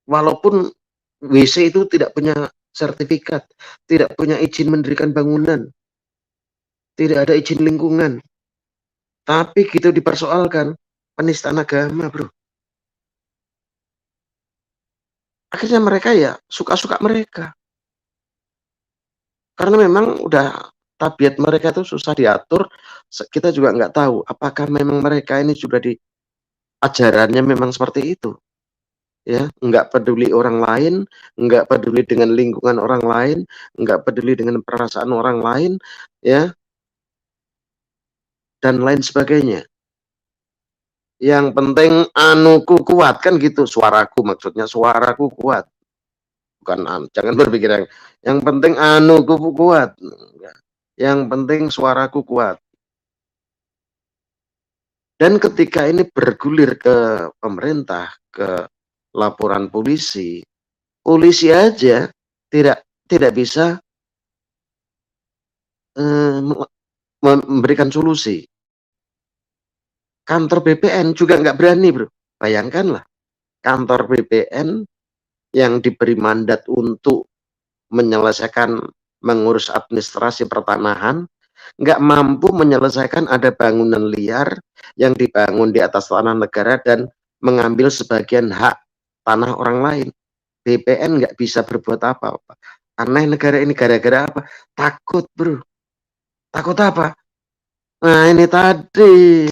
Walaupun WC itu tidak punya sertifikat, tidak punya izin mendirikan bangunan, tidak ada izin lingkungan. Tapi gitu dipersoalkan, penistaan agama, bro. Akhirnya mereka ya suka-suka mereka. Karena memang udah tabiat mereka itu susah diatur. Kita juga nggak tahu apakah memang mereka ini sudah di ajarannya memang seperti itu. Ya, nggak peduli orang lain, nggak peduli dengan lingkungan orang lain, nggak peduli dengan perasaan orang lain, ya, dan lain sebagainya. Yang penting anuku kuat, kan gitu, suaraku, maksudnya suaraku kuat. Bukan jangan berpikir yang penting anuku kuat. Yang penting suaraku kuat. Dan ketika ini bergulir ke pemerintah, ke laporan polisi, polisi aja tidak bisa memberikan solusi. Kantor BPN juga nggak berani, bro. Bayangkanlah, kantor BPN yang diberi mandat untuk menyelesaikan mengurus administrasi pertanahan, nggak mampu menyelesaikan ada bangunan liar yang dibangun di atas tanah negara dan mengambil sebagian hak tanah orang lain. BPN nggak bisa berbuat apa-apa. Aneh negara ini, gara-gara apa? Takut, bro. Takut apa? Nah, ini tadi.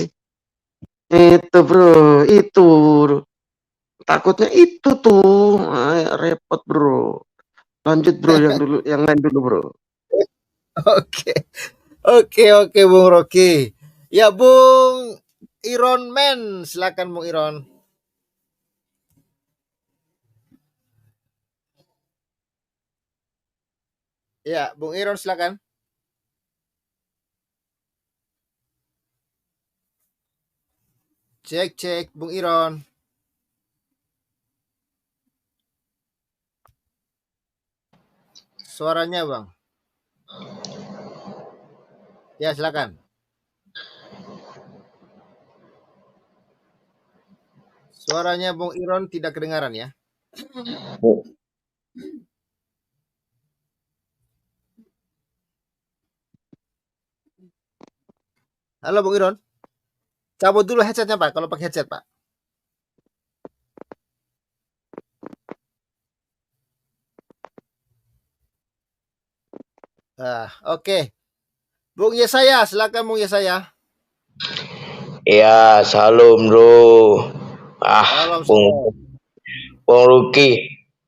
Itu, bro. Itu. Takutnya itu tuh. Repot, bro. Lanjut, bro, yang lain dulu, bro. Oke, Bung Rocky. Ya, Bung Iron Man, silakan Bung Iron. Ya, Bung Iron silakan. Cek, Bung Iron. Suaranya, Bang. Ya, silakan. Suaranya Bung Iron tidak kedengaran ya. Halo Bung Iron. Cabut dulu headsetnya, Pak, kalau pakai headset, Pak. Oke. Bung Yesaya, silakan Bung Yesaya. Ya, salam bro. Salam, Bung Ruki,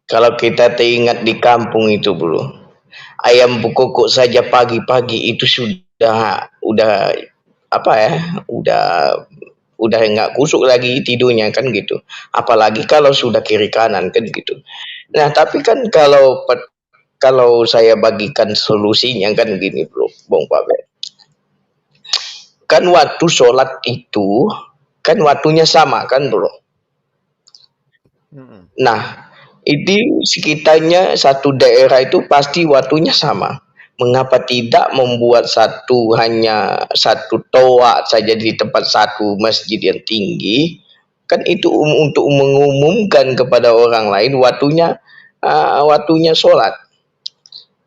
kalau kita teringat di kampung itu bro, ayam bekokok saja pagi-pagi itu sudah apa ya, udah nggak kusuk lagi tidurnya kan gitu. Apalagi kalau sudah kiri kanan kan gitu. Nah tapi kan kalau saya bagikan solusinya kan gini bro, Bung Pavel. Kan waktu sholat itu kan waktunya sama kan bro. Nah itu sekitarnya satu daerah itu pasti waktunya sama. Mengapa tidak membuat hanya satu toa saja di tempat satu masjid yang tinggi? Kan itu untuk mengumumkan kepada orang lain waktunya sholat.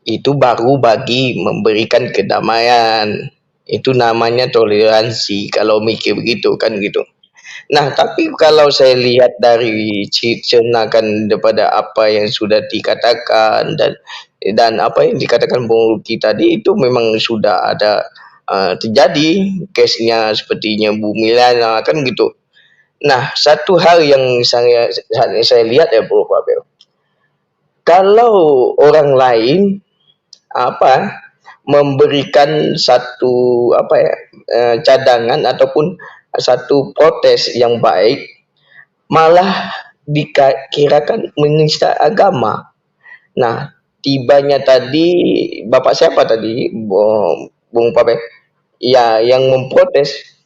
Itu baru bagi memberikan kedamaian. Itu namanya toleransi kalau mikir begitu kan gitu. Nah, tapi kalau saya lihat dari cernakan daripada apa yang sudah dikatakan dan apa yang dikatakan Bung Luki tadi itu memang sudah ada terjadi case-nya sepertinya Bu Milana kan gitu. Nah, satu hal yang saya lihat ya Bro Pavel. Kalau orang lain memberikan satu cadangan ataupun satu protes yang baik malah dikirakan menista agama. Nah, tibanya tadi Bapak siapa tadi Bung Pape? Ya, yang memprotes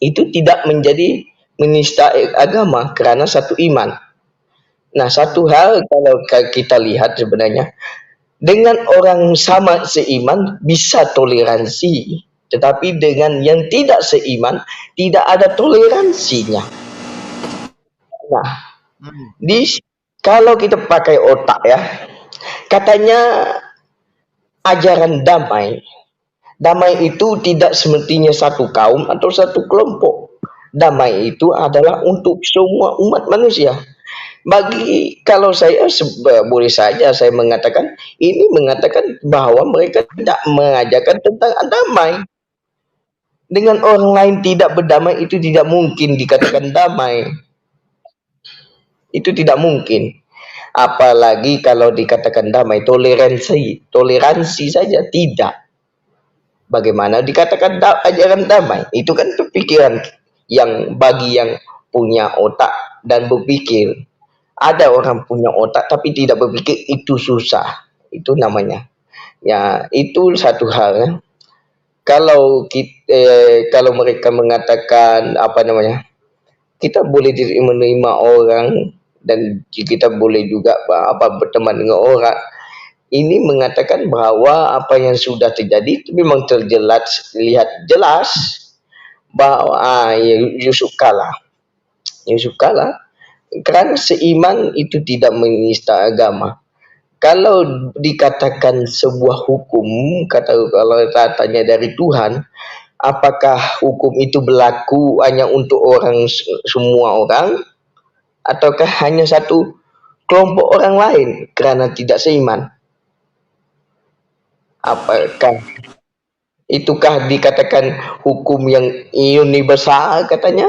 itu tidak menjadi menista agama karena satu iman. Nah, satu hal kalau kita lihat sebenarnya, dengan orang sama seiman bisa toleransi, tetapi dengan yang tidak seiman tidak ada toleransinya. Nah, kalau kita pakai otak ya, katanya ajaran damai. Damai itu tidak semestinya satu kaum atau satu kelompok. Damai itu adalah untuk semua umat manusia. Kalau saya boleh saja saya mengatakan bahwa mereka tidak mengajarkan tentang damai. Dengan orang lain tidak berdamai itu tidak mungkin dikatakan damai. Itu tidak mungkin. Apalagi kalau dikatakan damai, toleransi saja tidak. Bagaimana dikatakan ajaran damai? Itu kan pikiran yang bagi yang punya otak dan berpikir. Ada orang punya otak tapi tidak berpikir, itu susah. Itu namanya. Ya, itu satu hal. Ya. Kalau mereka mengatakan kita boleh menerima orang dan kita boleh juga berteman dengan orang. Ini mengatakan bahwa apa yang sudah terjadi itu memang lihat jelas bahwa Yusuf kalah karena seiman itu tidak menista agama. Kalau dikatakan sebuah hukum, kalau katanya dari Tuhan, apakah hukum itu berlaku hanya untuk semua orang, ataukah hanya satu kelompok orang lain karena tidak seiman? Apakah itukah dikatakan hukum yang universal katanya?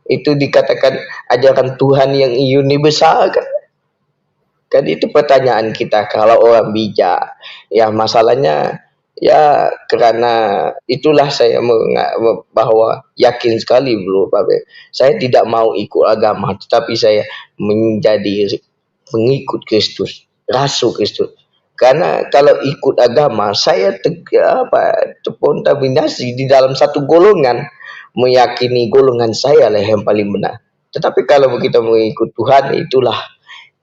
Itu dikatakan ajaran Tuhan yang universal kan? Kan itu pertanyaan kita kalau orang bijak. Ya masalahnya ya karena itulah saya bahwa yakin sekali bro Babe. Saya tidak mau ikut agama tetapi saya menjadi pengikut Kristus, rasul Kristus. Karena kalau ikut agama saya terkontaminasi di dalam satu golongan, meyakini golongan saya lah yang paling benar. Tetapi kalau kita mengikut Tuhan itulah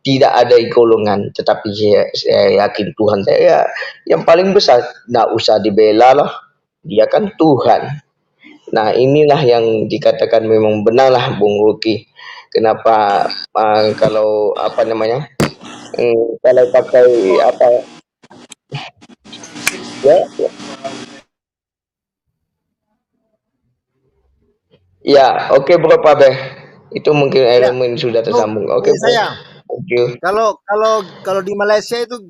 tidak ada golongan, tetapi saya yakin Tuhan saya yang paling besar, nggak usah dibela lah, dia kan Tuhan. Nah inilah yang dikatakan memang benar lah Bung Ruki. Kenapa kalau kalau pakai ya oke bro Pabe, itu mungkin elemen sudah tersambung. Oke bro. Saya Thank you. kalau di Malaysia itu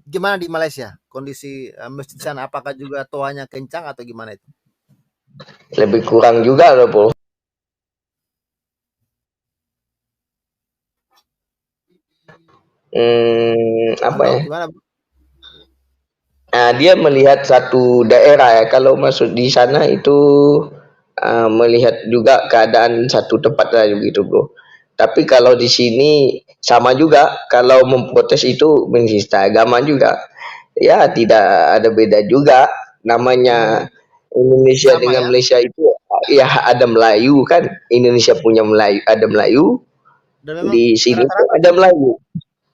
gimana di Malaysia kondisi masjid sana, apakah juga toanya kencang atau gimana itu? Lebih kurang juga loh bro. Gimana? Nah, dia melihat satu daerah ya, kalau masuk di sana itu melihat juga keadaan satu tempat lah gitu bro. Tapi kalau di sini sama juga, kalau memprotes itu menista agama juga. Ya tidak ada beda juga. Namanya Indonesia sama dengan ya? Malaysia itu ya ada Melayu kan. Indonesia punya Melayu, ada Melayu. Di sini pun ada Melayu.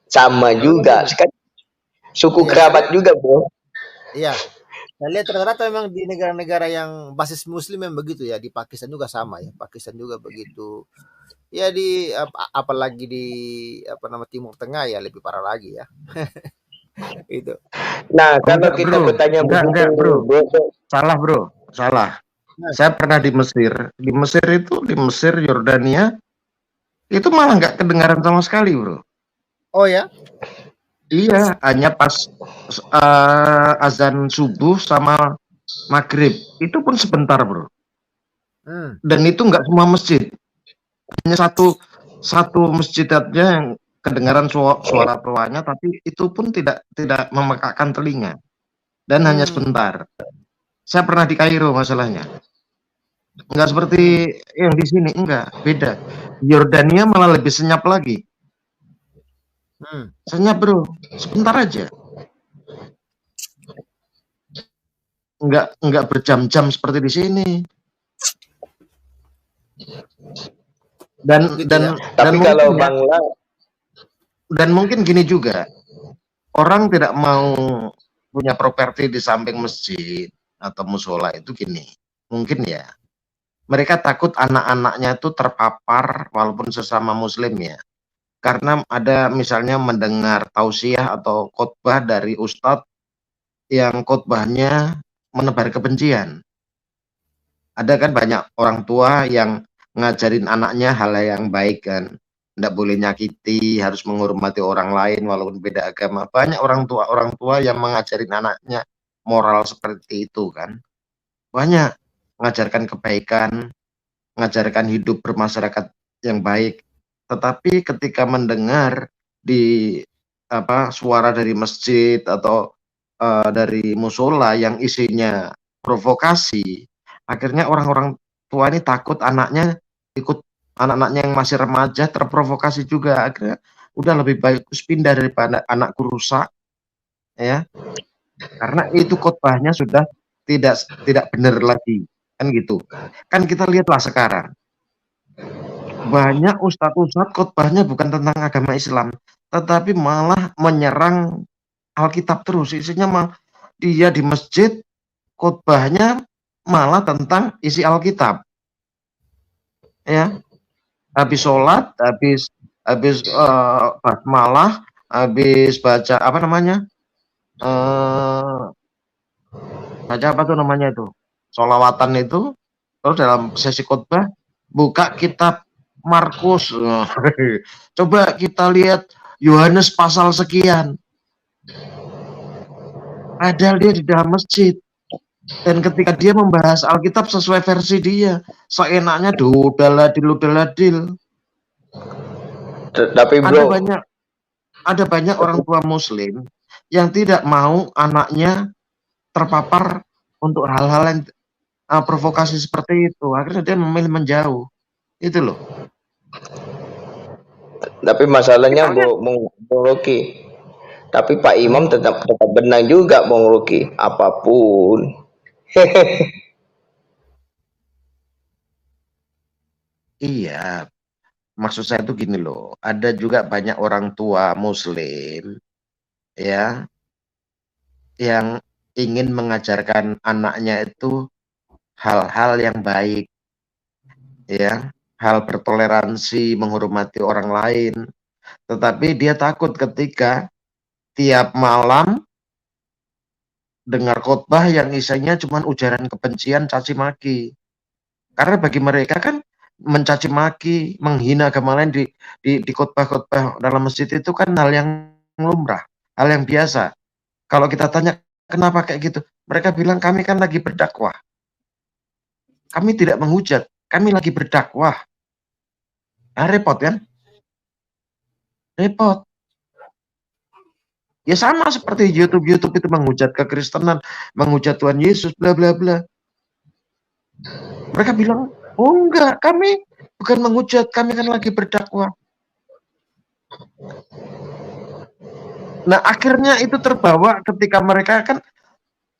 Sama juga. Sekarang suku kerabat juga bro. Iya. Saya lihat rata-rata memang di negara-negara yang basis Muslim yang begitu ya. Di Pakistan juga sama ya. Pakistan juga begitu. Ya di apalagi di Timur Tengah ya lebih parah lagi ya. Itu. Nah kalau kita bertanya enggak bro. Salah bro, salah. Saya pernah di Mesir. Di Mesir Yordania itu malah nggak kedengaran sama sekali bro. Oh ya? Iya, hanya pas azan subuh sama maghrib. Itu pun sebentar bro. Dan itu nggak semua masjid. Hanya satu masjid aja yang kedengaran suara doanya, tapi itu pun tidak memekakkan telinga. Dan hanya sebentar. Saya pernah di Kairo masalahnya. Enggak seperti yang di sini, enggak, beda. Yordania malah lebih senyap lagi. Senyap bro, sebentar aja. Enggak berjam-jam seperti di sini. Dan gitu dan ya. dan Tapi kalau mungkin ya, Bang La, dan mungkin gini juga, orang tidak mau punya properti di samping masjid atau musola itu gini, mungkin ya, mereka takut anak-anaknya itu terpapar walaupun sesama muslim ya. Karena ada misalnya mendengar tausiah atau khotbah dari ustadz yang khotbahnya menebar kebencian. Ada kan banyak orang tua yang ngajarin anaknya hal yang baik kan. Tidak boleh nyakiti, harus menghormati orang lain walaupun beda agama. Banyak orang tua yang mengajarin anaknya moral seperti itu kan. Banyak mengajarkan kebaikan, mengajarkan hidup bermasyarakat yang baik. Tetapi ketika mendengar di suara dari masjid atau dari musola yang isinya provokasi, akhirnya orang-orang tua ini takut anak-anaknya yang masih remaja terprovokasi juga. Akhirnya udah lebih bagus pindah daripada anakku rusak, ya, karena itu khotbahnya sudah tidak benar lagi, kan gitu. Kan kita lihatlah sekarang banyak ustadz-ustadz khotbahnya bukan tentang agama Islam, tetapi malah menyerang Alkitab terus. Isinya dia di masjid khotbahnya malah tentang isi Alkitab, ya. Habis sholat, habis basmalah, habis baca apa namanya, baca apa tuh namanya itu, sholawatan itu, terus dalam sesi khotbah buka kitab Markus. Coba kita lihat Yohanes pasal sekian, padahal dia di dalam masjid. Dan ketika dia membahas Alkitab sesuai versi dia, seenaknya dudaladil. tapi bro, Ada banyak orang tua muslim yang tidak mau anaknya terpapar untuk hal-hal yang provokasi seperti itu. Akhirnya dia memilih menjauh. Itu loh. tapi masalahnya Bung Rocky. Tapi Pak Imam tetap benar juga Bung Rocky, apapun. Iya, maksud saya itu gini loh, ada juga banyak orang tua muslim ya yang ingin mengajarkan anaknya itu hal-hal yang baik, ya, hal bertoleransi, menghormati orang lain, tetapi dia takut ketika tiap malam dengar khotbah yang isinya cuma ujaran kebencian, caci maki. Karena bagi mereka kan mencaci maki, menghina agama lain di khotbah-khotbah dalam masjid itu kan hal yang lumrah, hal yang biasa. Kalau kita tanya kenapa kayak gitu, mereka bilang kami kan lagi berdakwah. Kami tidak menghujat, kami lagi berdakwah. Nah, repot kan? Repot. Ya sama seperti YouTube itu menghujat kekristenan, menghujat Tuhan Yesus, bla bla bla. Mereka bilang, oh enggak, kami bukan menghujat, kami kan lagi berdakwah. Nah akhirnya itu terbawa ketika mereka kan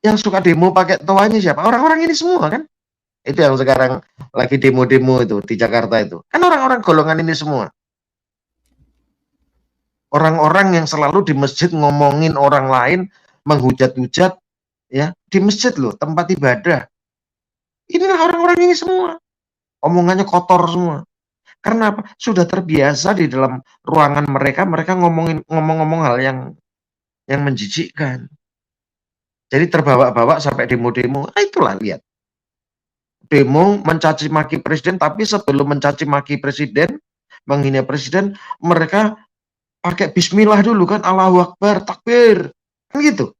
yang suka demo pakai toa ini siapa? Orang-orang ini semua kan? Itu yang sekarang lagi demo-demo itu di Jakarta itu. Kan orang-orang golongan ini semua. Orang-orang yang selalu di masjid ngomongin orang lain, menghujat-hujat, ya, di masjid loh, tempat ibadah. Inilah orang-orang ini semua. Omongannya kotor semua. Karena apa? Sudah terbiasa di dalam ruangan mereka ngomong-ngomong hal yang menjijikkan. Jadi terbawa-bawa sampai demo-demo. Itulah lihat. Demo mencaci maki presiden, tapi sebelum mencaci maki presiden, menghina presiden, mereka pakai bismillah dulu kan, Allahu Akbar, takbir. Kan gitu.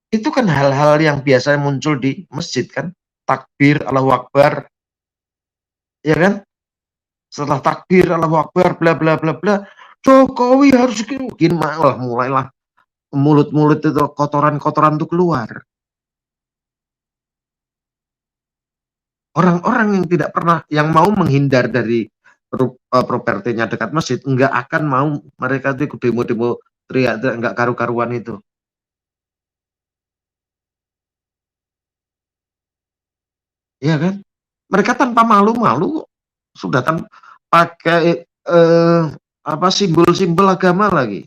Itu kan hal-hal yang biasa muncul di masjid kan. Takbir, Allahu Akbar. Ya kan? Setelah takbir, Allahu Akbar, bla bla bla bla. Jokowi harus gini malah mulailah mulut-mulut itu kotoran-kotoran itu keluar. Orang-orang yang tidak pernah, yang mau menghindar dari propertinya dekat masjid, enggak akan mau mereka itu ikut demo-demo teriak-teriak enggak karu-karuan itu. Iya kan? Mereka tanpa malu-malu Sudah kan pakai apa simbol-simbol agama lagi.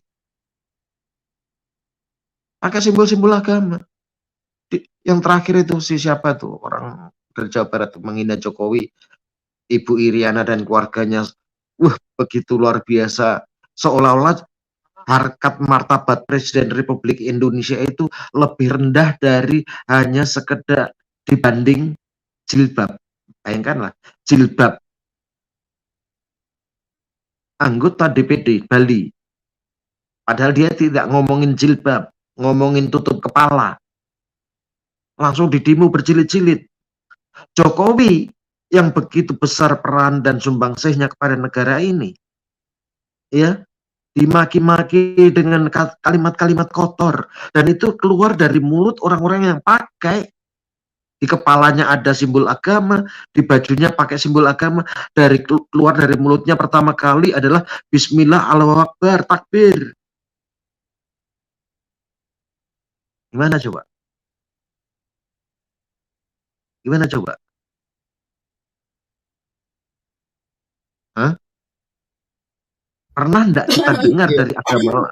Pakai simbol-simbol agama. Yang terakhir itu siapa tuh orang dari Jawa Barat menghina Jokowi, Ibu Iriana dan keluarganya. Begitu luar biasa. Seolah-olah harkat martabat Presiden Republik Indonesia itu lebih rendah dari hanya sekedar dibanding jilbab. Bayangkanlah, jilbab anggota DPD Bali. Padahal dia tidak ngomongin jilbab, ngomongin tutup kepala. Langsung didemo berjilid-jilid. Jokowi yang begitu besar peran dan sumbangsihnya kepada negara ini, ya, dimaki-maki dengan kalimat-kalimat kotor, dan itu keluar dari mulut orang-orang yang pakai. Di kepalanya ada simbol agama, di bajunya pakai simbol agama, keluar dari mulutnya pertama kali adalah Bismillah, Allahu Akbar, takbir. Gimana coba? Gimana coba? Hah? Pernah enggak kita dengar dari agama?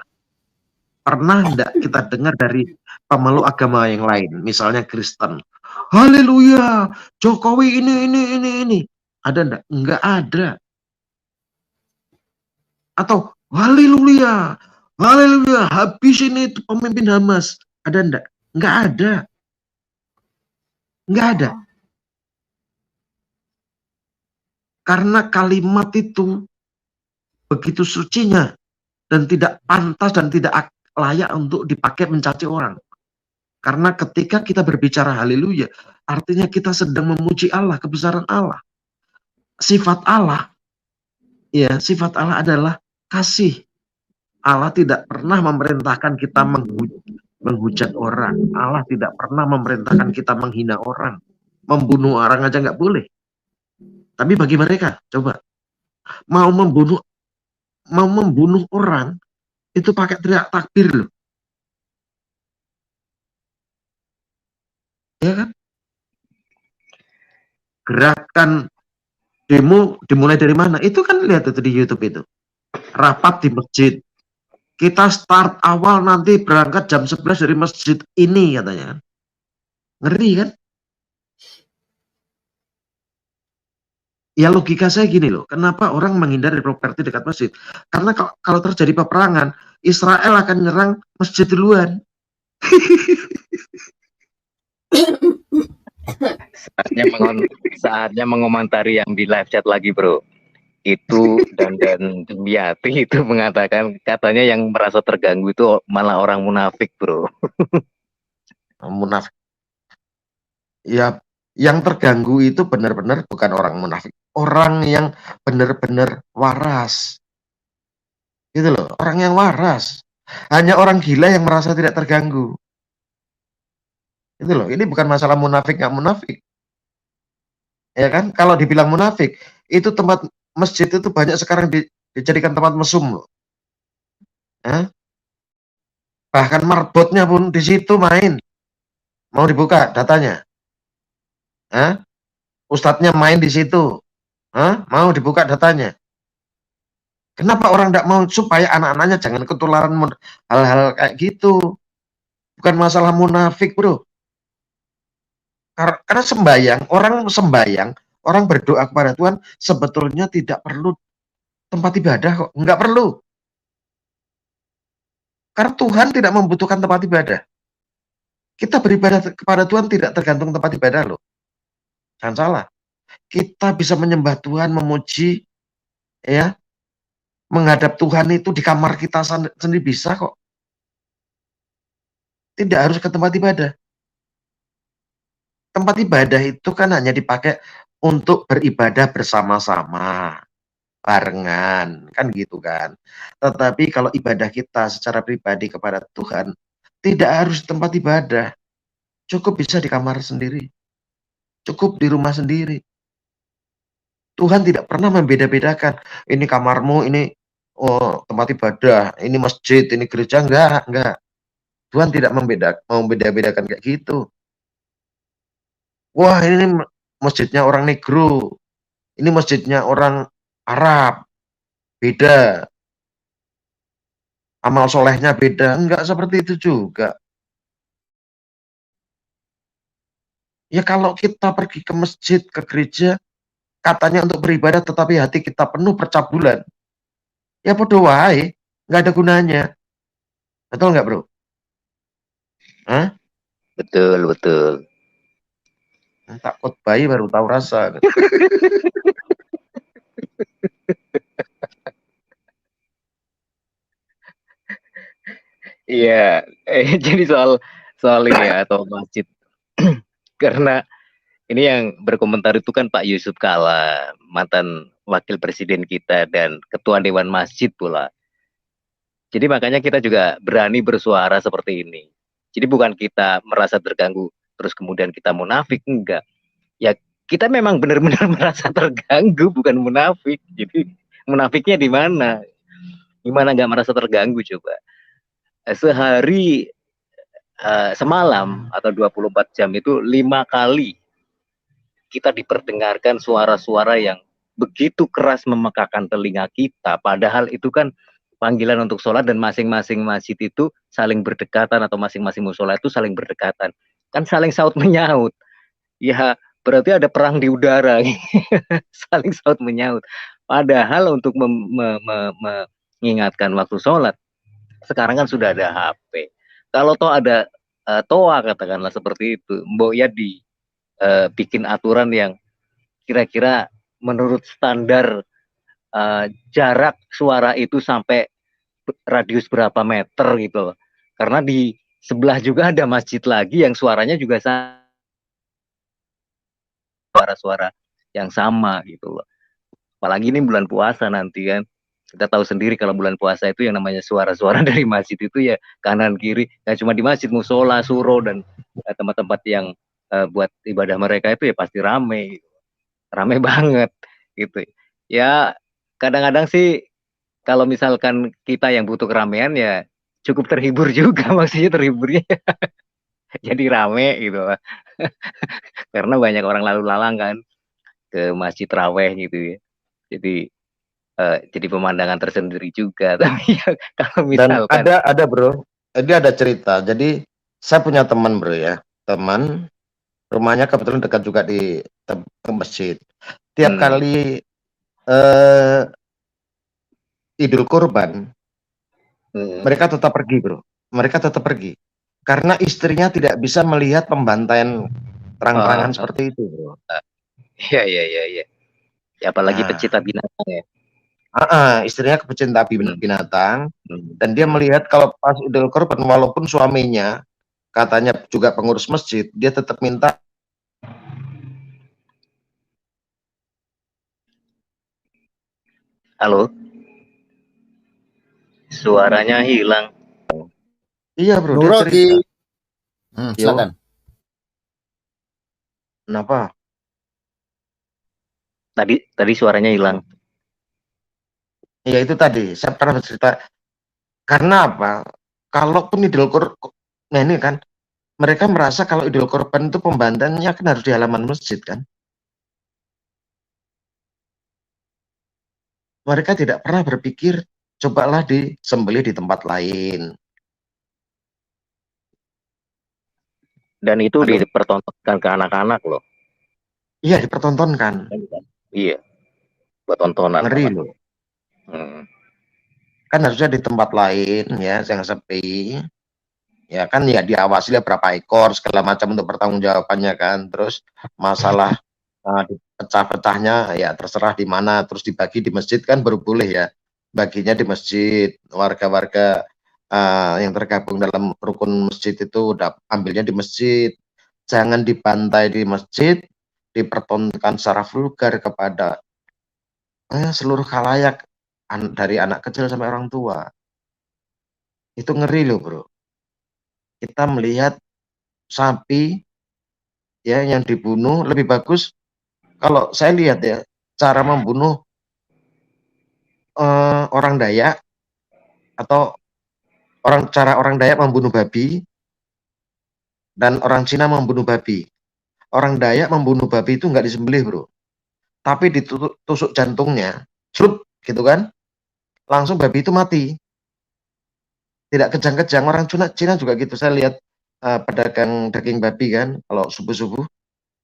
Pernah enggak kita dengar dari pemeluk agama yang lain, misalnya Kristen? Haleluya, Jokowi ini. Ada enggak? Enggak ada. Atau haleluya, habis ini itu pemimpin Hamas. Ada enggak? Enggak ada. Enggak ada. Karena kalimat itu begitu sucinya dan tidak pantas dan tidak layak untuk dipakai mencaci orang. Karena ketika kita berbicara haleluya, artinya kita sedang memuji Allah, kebesaran Allah. Sifat Allah, ya, sifat Allah adalah kasih. Allah tidak pernah memerintahkan kita menghujat orang. Allah tidak pernah memerintahkan kita menghina orang. Membunuh orang aja nggak boleh. Tapi bagi mereka, coba, mau membunuh orang, itu pakai teriak takbir loh. Ya kan? Gerakan demo dimulai dari mana? Itu kan lihat itu di YouTube itu. Rapat di masjid. Kita start awal nanti berangkat jam 11 dari masjid ini katanya. Ngeri kan? Ya logika saya gini loh, kenapa orang menghindar dari properti dekat masjid? Karena kalau terjadi peperangan, Israel akan nyerang masjid duluan. Saatnya mengomentari yang di live chat lagi, bro. Itu dan Yati itu mengatakan katanya yang merasa terganggu itu malah orang munafik, bro. Munafik. Ya, yang terganggu itu benar-benar bukan orang munafik, orang yang benar-benar waras. Gitu loh, orang yang waras. Hanya orang gila yang merasa tidak terganggu. Itu loh, ini bukan masalah munafik nggak munafik. Ya kan, kalau dibilang munafik, itu tempat masjid itu banyak sekarang dijadikan tempat mesum loh. Bahkan marbotnya pun di situ main. Mau dibuka datanya? Ustadznya main di situ. Mau dibuka datanya? Kenapa orang tidak mau supaya anak-anaknya jangan ketularan hal-hal kayak gitu? Bukan masalah munafik, bro. Karena orang berdoa kepada Tuhan sebetulnya tidak perlu tempat ibadah kok. Enggak perlu. Karena Tuhan tidak membutuhkan tempat ibadah. Kita beribadah kepada Tuhan tidak tergantung tempat ibadah loh. Jangan salah. Kita bisa menyembah Tuhan, memuji, ya, menghadap Tuhan itu di kamar kita sendiri bisa kok. Tidak harus ke tempat ibadah. Tempat ibadah itu kan hanya dipakai untuk beribadah bersama-sama, barengan, kan gitu kan. Tetapi kalau ibadah kita secara pribadi kepada Tuhan, tidak harus tempat ibadah. Cukup bisa di kamar sendiri. Cukup di rumah sendiri. Tuhan tidak pernah membeda-bedakan. Ini kamarmu, ini tempat ibadah, ini masjid, ini gereja. Enggak. Tuhan tidak membeda-bedakan kayak gitu. Wah, ini masjidnya orang negro. ini masjidnya orang Arab, beda. Amal solehnya beda. Enggak seperti itu juga. Ya kalau kita pergi ke masjid, ke gereja, katanya untuk beribadah tetapi hati kita penuh percabulan. Ya podo wae, nggak ada gunanya. Betul nggak, Bro? Hah? Betul, betul. Takut bayi baru tahu rasa. Iya, jadi soal ini ya, atau masjid. Karena ini yang berkomentar itu kan Pak Yusuf Kalla, mantan wakil presiden kita dan ketua Dewan Masjid pula. Jadi makanya kita juga berani bersuara seperti ini. Jadi bukan kita merasa terganggu terus kemudian kita munafik, enggak. Ya kita memang benar-benar merasa terganggu, bukan munafik. Jadi munafiknya di mana? Gimana nggak merasa terganggu coba? Sehari semalam atau 24 jam itu 5 kali kita diperdengarkan suara-suara yang begitu keras memekakan telinga kita, padahal itu kan panggilan untuk sholat dan masing-masing masjid itu saling berdekatan atau masing-masing musola itu saling berdekatan, kan saling saut menyaut. Ya berarti ada perang di udara, saling saut menyaut. Padahal untuk mengingatkan waktu sholat, sekarang kan sudah ada HP. Kalau toh ada toa katakanlah seperti itu, mbok ya bikin aturan yang kira-kira menurut standar jarak suara itu sampai radius berapa meter gitu. Karena di sebelah juga ada masjid lagi yang suaranya juga suara-suara yang sama gitu loh. Apalagi ini bulan puasa nanti kan. Kita tahu sendiri kalau bulan puasa itu yang namanya suara-suara dari masjid itu ya kanan kiri. Nah cuma di masjid, musola, suro dan tempat-tempat yang buat ibadah mereka itu ya pasti rame, gitu. Rame banget gitu. Ya kadang-kadang sih kalau misalkan kita yang butuh keramaian ya cukup terhibur juga, maksudnya terhiburnya jadi rame gitu. Karena banyak orang lalu lalang kan ke masjid raweh gitu ya. Jadi pemandangan tersendiri juga. Tapi ya, kalau Dan misalkan ada Bro, ini ada cerita. Jadi saya punya teman Bro ya, teman rumahnya kebetulan dekat juga di masjid. Tiap kali Idul Kurban, mereka tetap pergi Bro. Mereka tetap pergi. Karena istrinya tidak bisa melihat pembantaian terang-terangan seperti itu Bro. Iya. Ya, apalagi pecinta binatang ya. Istrinya pecinta binatang, dan dia melihat kalau pas Idul Kurban walaupun suaminya katanya juga pengurus masjid, dia tetap minta. Halo, suaranya hilang. Iya Bro, Bung dia Rocky. cerita. Silakan. Kenapa? Tadi suaranya hilang. Ya itu tadi, saya pernah bercerita. Karena apa? Kalaupun Idul Kurban, nah ini kan, mereka merasa kalau Idul Kurban itu pembantaiannya kan harus di halaman masjid kan. Mereka tidak pernah berpikir, cobalah disembelih di tempat lain. Dan itu dipertontonkan ke anak-anak loh. Iya, dipertontonkan. Iya, buat tontonan. Ngeri loh. Kan harusnya di tempat lain ya, yang sepi. Ya kan ya diawasi lah berapa ekor segala macam untuk pertanggungjawabannya kan. Terus masalah pecah-pecahnya ya terserah di mana, terus dibagi di masjid kan baru boleh ya. Baginya di masjid, warga-warga yang tergabung dalam rukun masjid itu udah ambilnya di masjid. Jangan dibantai di masjid, dipertontonkan secara vulgar kepada seluruh khalayak, dari anak kecil sampai orang tua. Itu ngeri loh Bro. Kita melihat sapi ya yang dibunuh, lebih bagus kalau saya lihat ya cara membunuh orang Dayak atau cara orang Dayak membunuh babi dan orang Cina membunuh babi. Orang Dayak membunuh babi itu nggak disembelih Bro, tapi ditusuk jantungnya, srup, gitu kan, langsung babi itu mati. Tidak kejang-kejang, orang Cina juga gitu. Saya lihat pedagang daging babi kan, kalau subuh-subuh,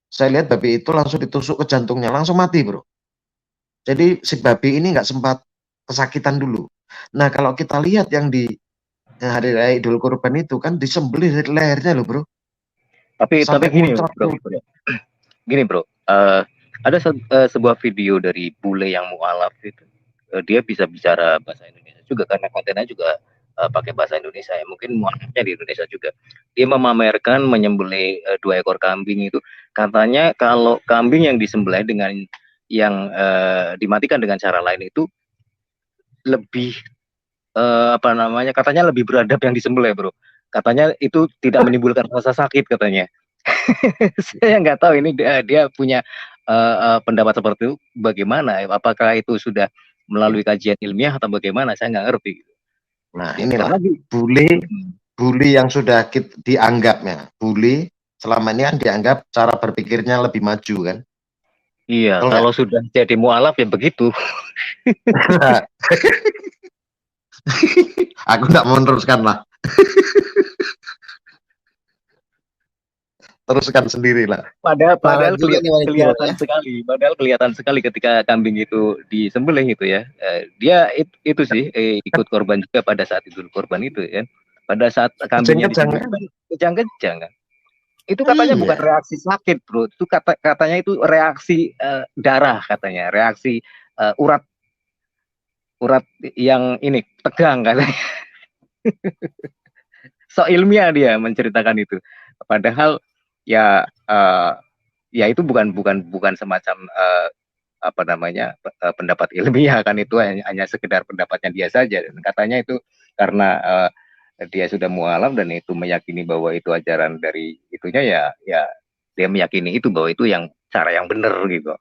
saya lihat babi itu langsung ditusuk ke jantungnya, langsung mati, bro. Jadi si babi ini nggak sempat kesakitan dulu. Nah, kalau kita lihat yang di hari raya Idul Kurban itu kan disembelih dari lehernya loh, bro. Tapi Sampai gini, muncrat bro. tuh. Gini, bro. Ada sebuah video dari bule yang mualaf itu. Dia bisa bicara bahasa Indonesia juga karena kontennya juga pakai bahasa Indonesia ya. Mungkin mualafnya di Indonesia juga. Dia memamerkan menyembelih 2 ekor kambing itu. Katanya kalau kambing yang disembelih dengan yang dimatikan dengan cara lain itu lebih apa namanya? Katanya lebih beradab yang disembelih, bro. Katanya itu tidak menimbulkan rasa sakit katanya. Saya nggak tahu ini dia punya pendapat seperti itu bagaimana? Apakah itu sudah melalui kajian ilmiah atau bagaimana? Saya nggak ngerti. Nah, inilah bule yang sudah dianggapnya bule selama ini kan dianggap cara berpikirnya lebih maju kan. Iya, kalau sudah jadi mualaf ya begitu. Aku nggak mau meneruskan lah. Teruskan sendirilah. Padahal kelihatan sekali ketika kambing itu disembelih gitu ya. Dia itu sih ikut korban juga pada saat Idul Kurban itu ya. Pada saat kambingnya disembelih kejang-kejang kan. Itu katanya bukan reaksi sakit, bro. Itu katanya itu reaksi darah katanya, reaksi urat yang ini tegang katanya. So ilmiah dia menceritakan itu. Padahal ya itu bukan semacam apa namanya pendapat ilmiah kan, itu hanya sekedar pendapatnya dia saja. Dan katanya itu karena dia sudah mualaf dan itu meyakini bahwa itu ajaran dari itunya ya dia meyakini itu bahwa itu yang cara yang benar gitu.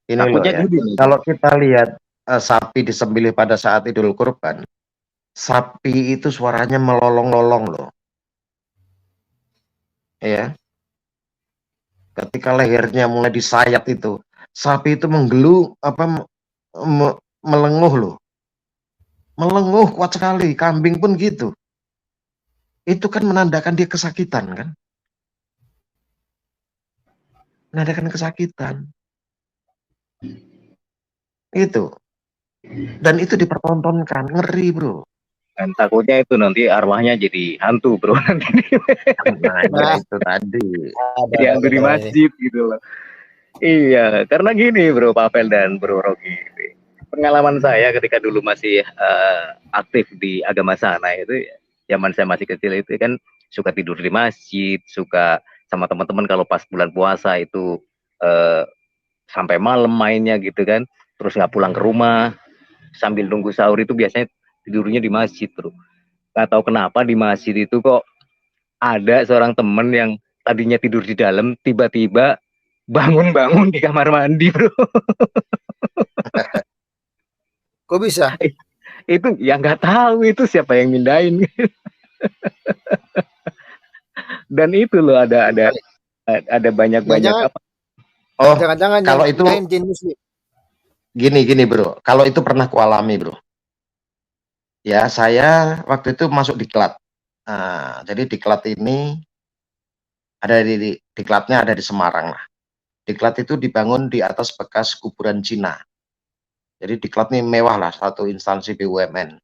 Ini loh ya, kalau kita lihat sapi disembelih pada saat Idul Kurban, sapi itu suaranya melolong-lolong loh. Ya. Ketika lehernya mulai disayat itu, sapi itu menggelu melenguh loh. Melenguh kuat sekali, kambing pun gitu. Itu kan menandakan dia kesakitan kan? Menandakan kesakitan. Itu. Dan itu dipertontonkan, ngeri, bro. Dan takutnya itu nanti arwahnya jadi hantu, bro. Nah, itu tadi. Jadi hantu di masjid gitu loh. Iya, karena gini, bro Pavel dan bro Rogi. Pengalaman saya ketika dulu masih aktif di agama sana itu, zaman saya masih kecil itu kan suka tidur di masjid, suka sama teman-teman kalau pas bulan puasa itu sampai malam mainnya gitu kan, terus nggak pulang ke rumah sambil nunggu sahur itu biasanya tidurnya di masjid, bro. Nggak tahu kenapa di masjid itu kok ada seorang temen yang tadinya tidur di dalam tiba-tiba bangun-bangun di kamar mandi, bro. Kok bisa? Itu ya nggak tahu itu siapa yang mindahin. Dan itu loh ada banyak apa? Oh, jangan-jangan kalau itu gini bro, kalau itu pernah kualami, bro. Ya, saya waktu itu masuk diklat. Nah, jadi diklat ini ada diklatnya ada di Semarang lah. Diklat itu dibangun di atas bekas kuburan Cina. Jadi diklat ini mewah lah, satu instansi BUMN.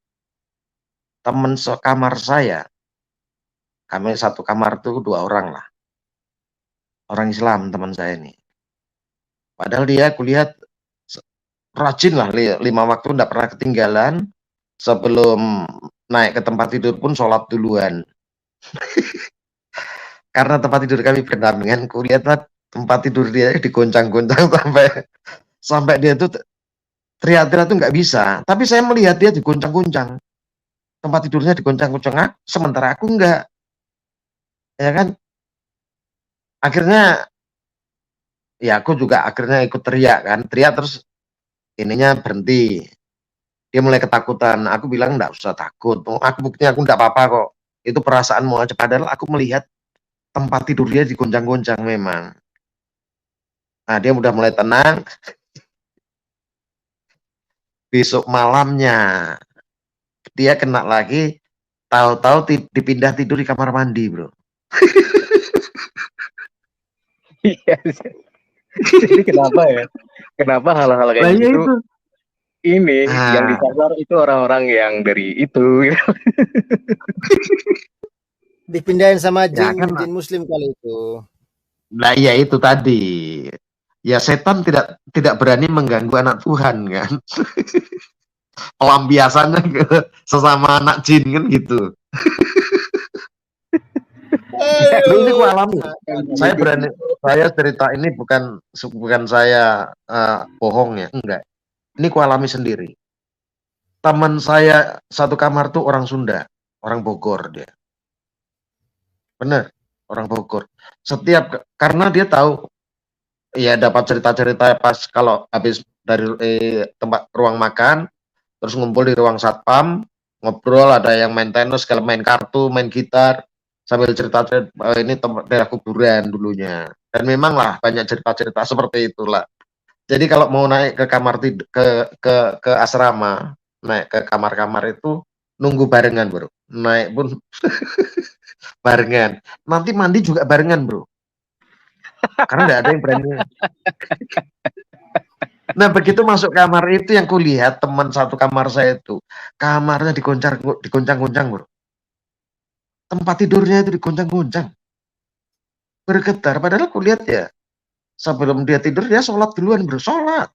Temen sekamar saya, kami satu kamar tuh 2 orang lah. Orang Islam teman saya ini. Padahal dia kulihat rajin lah, 5 waktu enggak pernah ketinggalan. Sebelum naik ke tempat tidur pun sholat duluan. Karena tempat tidur kami berdampingan, kulihat tempat tidur dia digoncang-goncang sampai dia tuh teriak-teriak tuh nggak bisa. Tapi saya melihat dia digoncang-goncang, tempat tidurnya digoncang-goncang, sementara aku enggak, ya kan? Akhirnya ya aku juga akhirnya ikut teriak kan, teriak terus ininya berhenti. Dia mulai ketakutan. Aku bilang enggak usah takut. Aku buktinya aku enggak apa-apa kok. Itu perasaanmu aja. Padahal aku melihat tempat tidur dia digoncang-goncang memang. Nah, dia udah mulai tenang. Besok malamnya dia kena lagi, tahu-tahu dipindah tidur di kamar mandi, Bro. Iya. Jadi kenapa ya? Kenapa hal-hal Lah kayak iya gitu itu. ini yang Nah, disasar itu orang-orang yang dari itu. Dipindahin sama ya jin kan. jin muslim kali itu. Nah, iya itu tadi. Ya setan tidak berani mengganggu anak Tuhan kan. Pelampiasannya ke sesama anak jin kan gitu. Loh, ini ku Aduh. alami. Saya berani, saya cerita ini bukan saya bohong ya, enggak. Ini ku alami sendiri. Teman saya satu kamar tuh orang Sunda, orang Bogor dia. Bener, orang Bogor. Karena dia tahu, ya dapat cerita-cerita pas kalau habis dari tempat ruang makan, terus ngumpul di ruang satpam, ngobrol, ada yang main tenis, kalau main kartu, main gitar, sambil cerita ini daerah kuburan dulunya. Dan memanglah banyak cerita-cerita seperti itulah. Jadi kalau mau naik ke kamar ke asrama, naik ke kamar-kamar itu nunggu barengan, Bro. Naik pun barengan. Nanti mandi juga barengan, Bro. Karena nggak ada yang berani. Nah, begitu masuk kamar itu yang kulihat teman satu kamar saya itu, kamarnya digoncang-goncang, Bro. Tempat tidurnya itu digoncang-goncang. Bergetar, padahal kulihat ya, sebelum dia tidur dia sholat duluan, Bro. Sholat.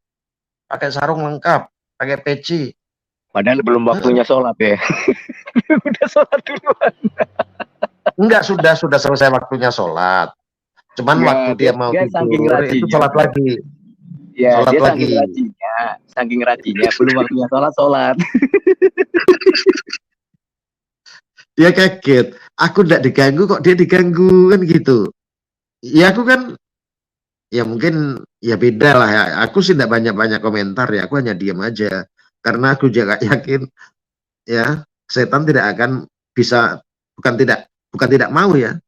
Pakai sarung lengkap, pakai peci. Padahal belum waktunya sholat ya. Udah sholat duluan. Enggak, sudah selesai waktunya sholat. Cuman Ya, waktu dia mau tidur itu sholat lagi. Ya, Sholat dia lagi. saking rajinnya, belum waktunya sholat. Dia kaget. Aku enggak diganggu kok dia diganggu kan gitu. Ya aku kan, ya mungkin ya beda lah ya. Aku sih enggak banyak-banyak komentar ya. Aku hanya diam aja. Karena aku juga yakin ya setan tidak akan bisa, bukan tidak mau ya.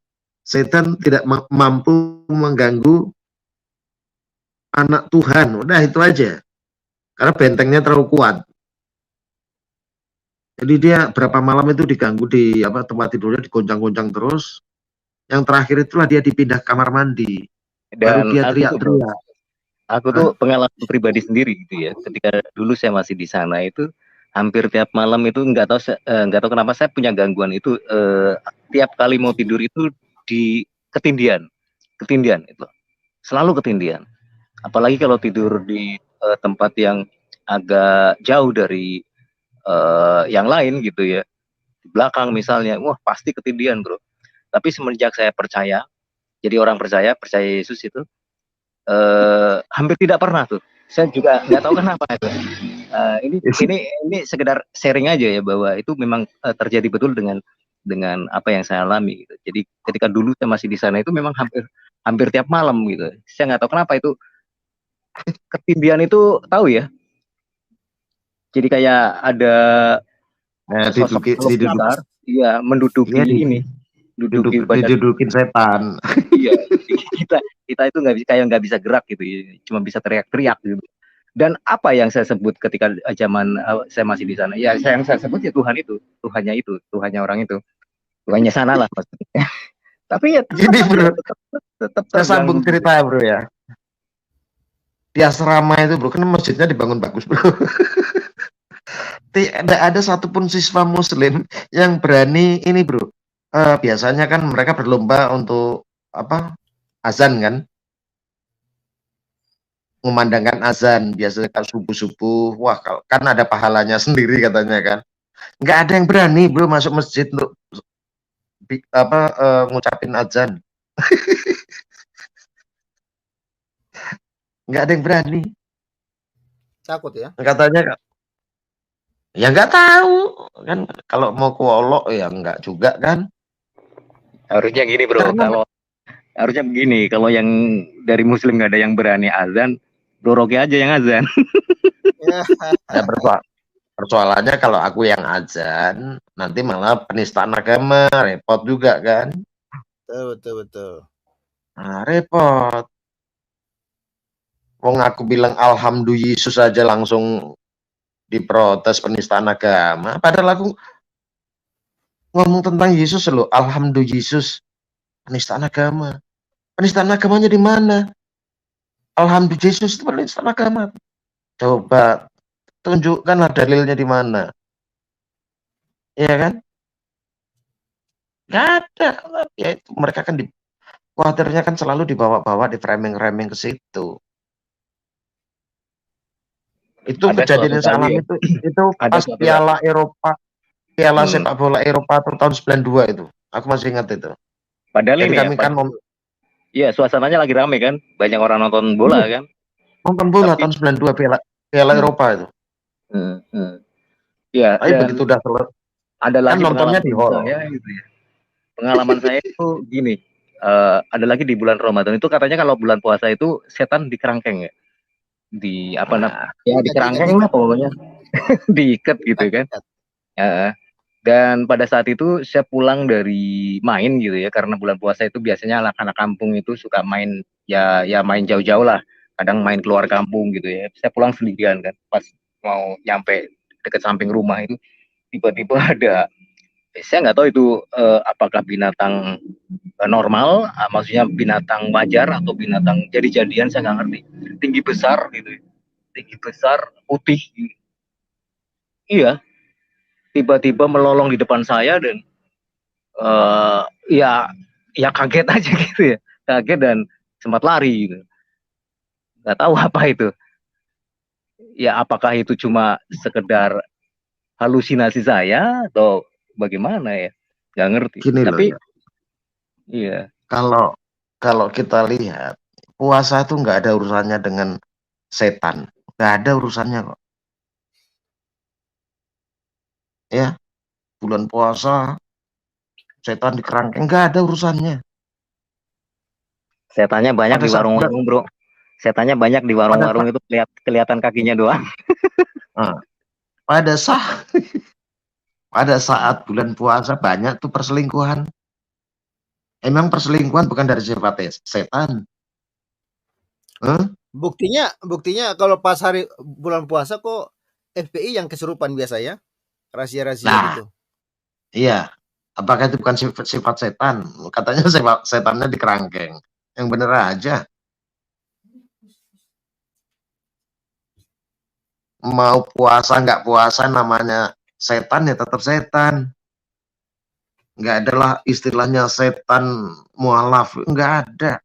Setan tidak mampu mengganggu anak Tuhan. Udah itu aja. Karena bentengnya terlalu kuat. Jadi dia berapa malam itu diganggu di tempat tidurnya digoncang-goncang terus. Yang terakhir itulah dia dipindah kamar mandi. Baru Dan dia teriak-teriak. Aku tuh pengalaman pribadi sendiri gitu ya. Ketika dulu saya masih di sana itu hampir tiap malam itu nggak tahu kenapa saya punya gangguan itu tiap kali mau tidur itu di ketindian itu selalu ketindian. Apalagi kalau tidur di tempat yang agak jauh dari yang lain gitu ya, di belakang misalnya, wah pasti ketindian, Bro. Tapi semenjak saya percaya, jadi orang percaya Yesus itu, hampir tidak pernah tuh. Saya juga nggak tahu kenapa itu. Ini sekedar sharing aja ya, bahwa itu memang terjadi betul dengan apa yang saya alami gitu. Jadi ketika dulu saya masih di sana itu memang hampir tiap malam gitu. Saya nggak tahu kenapa itu ketindian itu, tahu ya. Jadi kayak ada sosok besar, iya, menduduki didudukin setan. Iya, kita itu nggak bisa gerak gitu, cuma bisa teriak-teriak gitu. Dan apa yang saya sebut ketika zaman saya masih di sana, ya yang saya sebut ya Tuhannya orang itu, Tuhannya sana lah maksudnya. Tapi ya gini, Bro, tetap saya sambung cerita ya, Bro ya. Di asrama itu, Bro, kan masjidnya dibangun bagus, Bro. Tidak ada satupun siswa muslim yang berani ini, Bro. Biasanya kan mereka berlomba untuk azan kan, memandangkan azan biasanya kan subuh-subuh. Wah, kan ada pahalanya sendiri katanya kan. Nggak ada yang berani, Bro, masuk masjid untuk ngucapin azan. Nggak ada yang berani. Takut ya? Katanya ya nggak tahu kan, kalau mau kuolok ya nggak juga kan. Harusnya gini, Bro, harusnya begini, kalau yang dari muslim nggak ada yang berani azan, Bro Rocky aja yang azan. Ya, persoalannya kalau aku yang azan nanti malah penistaan agama, repot juga kan. Betul. Nah, repot. Wong aku bilang alhamdulillah Yesus aja langsung diprotes penistaan agama. Padahal aku ngomong tentang Yesus loh, alhamdulillah Yesus, penistaan agama. Penistaan agamanya di mana? Alhamdulillah Yesus itu penistaan agama. Coba tunjukkanlah dalilnya di mana. Iya kan? Nggak ada. Ya itu mereka kan khawatirnya kan selalu dibawa-bawa, di framing-framing ke situ. Itu Ada kejadian suatu yang saya kali alami ya, itu ada pas suatu kali. Piala Eropa, Piala Hmm. sepak bola Eropa tahun 92 itu. Aku masih ingat itu. Padahal Jadi ini ya, kami kan iya suasananya lagi rame kan, banyak orang nonton bola kan. nonton bola Tapi tahun 92 Piala Hmm. Eropa itu. Ya, Tapi dan begitu udah selesai, ada kan lagi nontonnya pengalaman di hall. saya gitu ya. Pengalaman saya itu gini, ada lagi di bulan Ramadan itu katanya kalau bulan puasa itu setan dikerangkeng ya. Di apa namanya? Ya dikerangkeng lah pokoknya. Diikat gitu kan. Ya. Dan pada saat itu saya pulang dari main gitu ya, karena bulan puasa itu biasanya anak-anak kampung itu suka main ya main jauh-jauh lah, kadang main keluar kampung gitu ya. Saya pulang sendirian kan, pas mau nyampe deket samping rumah itu tiba-tiba ada, saya nggak tahu itu apakah binatang normal, maksudnya binatang wajar atau binatang jadi-jadian, saya nggak ngerti. Tinggi besar gitu, tinggi besar putih, iya, tiba-tiba melolong di depan saya dan ya kaget aja gitu ya, kaget dan sempat lari gitu, nggak tahu apa itu ya, apakah itu cuma sekedar halusinasi saya atau bagaimana ya, nggak ngerti. Gini Tapi loh ya, iya, kalau kita lihat puasa itu nggak ada urusannya dengan setan, nggak ada urusannya kok. Ya, bulan puasa setan dikerangkeng, nggak ada urusannya. setannya banyak Pada di saat warung-warung bro, setannya banyak di warung-warung itu, kelihatan kakinya doang. pada saat bulan puasa banyak tuh perselingkuhan. Emang perselingkuhan bukan dari sifat setan? Buktinya kalau pas hari bulan puasa kok FPI yang kesurupan biasa ya, rahasia-rahasia Nah, gitu. iya. Apakah itu bukan sifat setan? Katanya setannya dikerangkeng. Yang bener aja. Mau puasa nggak puasa namanya setan ya tetap setan. Nggak adalah istilahnya setan mualaf, nggak ada.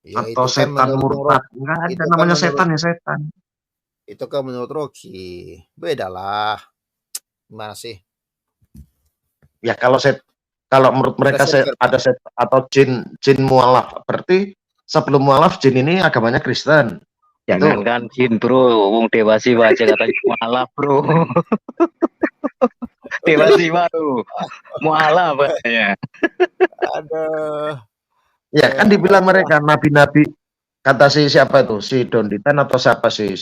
Ya, Atau itu kan setan murtad, nggak ada namanya setan ya setan. Itu kan menurut Rocky, beda lah. Gimana sih? Ya kalau menurut mereka ada atau jin mualaf, berarti sebelum mualaf jin ini agamanya Kristen. Jangan kan jin bro, wong Dewa Siwa aja katanya mualaf bro. Dewa Siwa tuh mualaf katanya. Aduh. Ya kan dibilang mereka nabi-nabi, kata siapa itu, si Donditan atau siapa si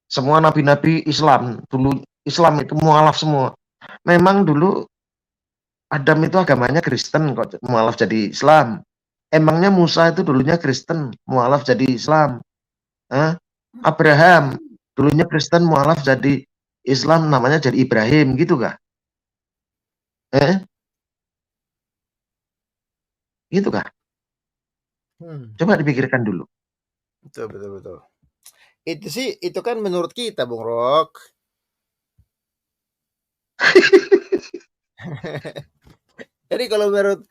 semua nabi-nabi Islam dulu, Islam itu mualaf semua. Memang dulu Adam itu agamanya Kristen kok mualaf jadi Islam. Emangnya Musa itu dulunya Kristen mualaf jadi Islam? Abraham dulunya Kristen mualaf jadi Islam, namanya jadi Ibrahim gitu kah? Gitu kah? Coba dipikirkan dulu. Betul. Itu kan menurut kita, Bung Rok. Jadi kalau menurut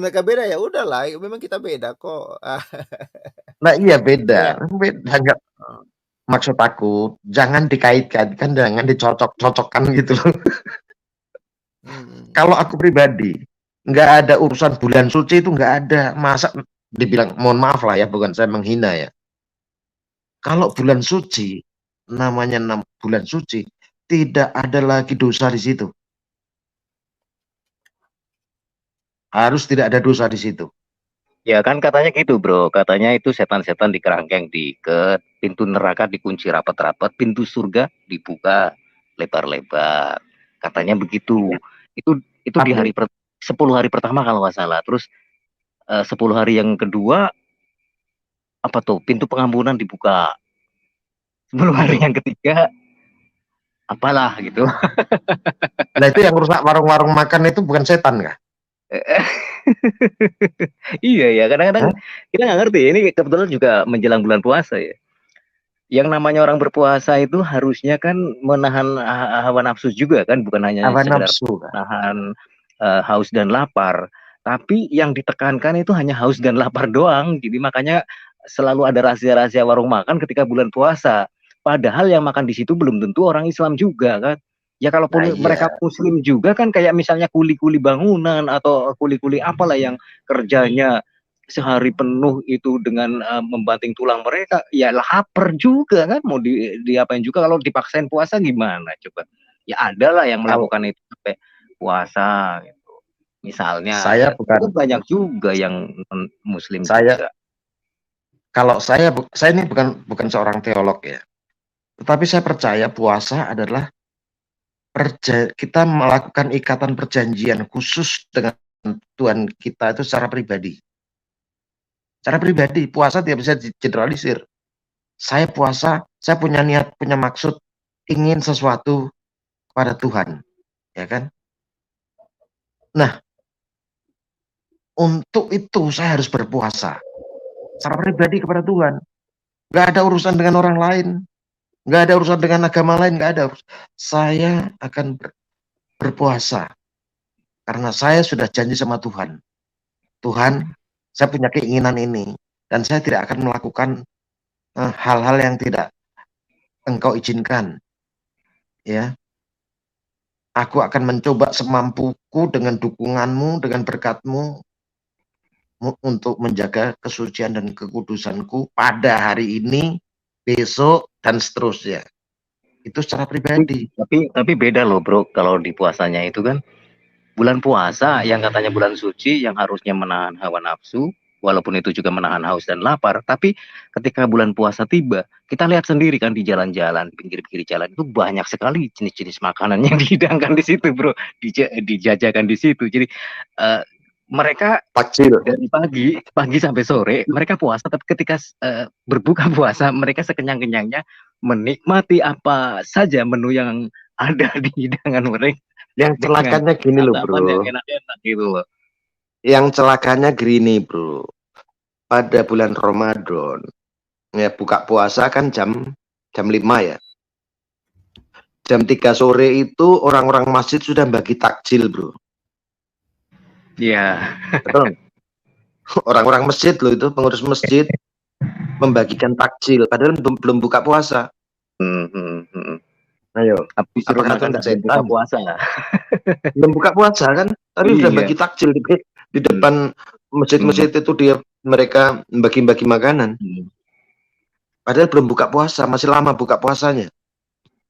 mereka beda ya udahlah, memang kita beda kok. Nah iya beda enggak. Maksud aku jangan dikait-kaitkan, jangan dicocok-cocokkan gitu loh. Kalau aku pribadi nggak ada urusan bulan suci itu, nggak ada. Masa dibilang, mohon maaf lah ya, bukan saya menghina ya. Kalau bulan suci, namanya bulan suci, tidak ada lagi dosa di situ. Harus tidak ada dosa di situ. Ya kan katanya gitu bro, katanya itu setan-setan dikerangkeng, diikat, pintu neraka dikunci rapat-rapat, pintu surga dibuka lebar-lebar. Katanya begitu. Itu di hari 10 hari pertama kalau nggak salah. Terus 10 hari yang kedua apa tuh, pintu pengampunan dibuka. 10 hari Itu. yang ketiga apalah gitu. Nah itu yang rusak warung-warung makan itu bukan setan kah? Iya ya, kadang-kadang Hah? kita nggak ngerti. Ini kebetulan juga menjelang bulan puasa ya. Yang namanya orang berpuasa itu harusnya kan menahan hawa nafsu juga kan, bukan hanya Hawa sekedar nafsu kah? menahan haus dan lapar. Tapi yang ditekankan itu hanya haus dan lapar doang. Jadi makanya selalu ada rahasia-rahasia warung makan ketika bulan puasa. Padahal yang makan di situ belum tentu orang Islam juga kan. Ya Nah kalaupun mereka iya. Muslim juga kan, kayak misalnya kuli-kuli bangunan atau kuli-kuli apalah yang kerjanya sehari penuh itu dengan membanting tulang mereka, ya lapar juga kan, mau diapain juga kalau dipaksain puasa gimana coba. Ya ada lah yang Kalau melakukan itu sampai puasa gitu. Misalnya saya ya bukan itu banyak juga yang Muslim saya juga. kalau saya ini bukan seorang teolog ya. Tetapi saya percaya puasa adalah kita melakukan ikatan perjanjian khusus dengan Tuhan kita itu secara pribadi. Secara pribadi, puasa tidak bisa digeneralisir. Saya puasa, saya punya niat, punya maksud, ingin sesuatu kepada Tuhan. Ya kan? Nah, untuk itu saya harus berpuasa. Secara pribadi kepada Tuhan. Nggak ada urusan dengan orang lain. Nggak ada urusan dengan agama lain. Nggak ada. Saya akan berpuasa. Karena saya sudah janji sama Tuhan. Tuhan, saya punya keinginan ini. Dan saya tidak akan melakukan hal-hal yang tidak Engkau izinkan. Ya, aku akan mencoba semampuku dengan dukunganmu, dengan berkatmu, untuk menjaga kesucian dan kekudusanku pada hari ini, besok, dan seterusnya. Itu secara pribadi. Tapi beda loh bro, kalau di puasanya itu kan bulan puasa yang katanya bulan suci yang harusnya menahan hawa nafsu, walaupun itu juga menahan haus dan lapar, tapi ketika bulan puasa tiba, kita lihat sendiri kan di jalan-jalan, pinggir-pinggir jalan itu banyak sekali jenis-jenis makanan yang dihidangkan di situ bro, dijajakan di situ. Jadi mereka Takjil. dari pagi sampai sore mereka puasa, tapi ketika berbuka puasa mereka sekenyang-kenyangnya menikmati apa saja menu yang ada di hidangan mereka. Yang celakanya gini loh bro. Yang enak-enak gitu loh. Yang celakanya gini bro. Pada bulan Ramadan, ya buka puasa kan jam 5 ya. Jam 3 sore itu orang-orang masjid sudah bagi takjil bro. Iya. Betul. Orang-orang masjid loh itu, pengurus masjid membagikan takjil padahal belum buka puasa. Ayo, apakah itu tidak buka puasa? Belum buka puasa kan, tapi sudah bagi takjil di depan masjid-masjid itu mereka bagi-bagi makanan. Padahal belum buka puasa, masih lama buka puasanya.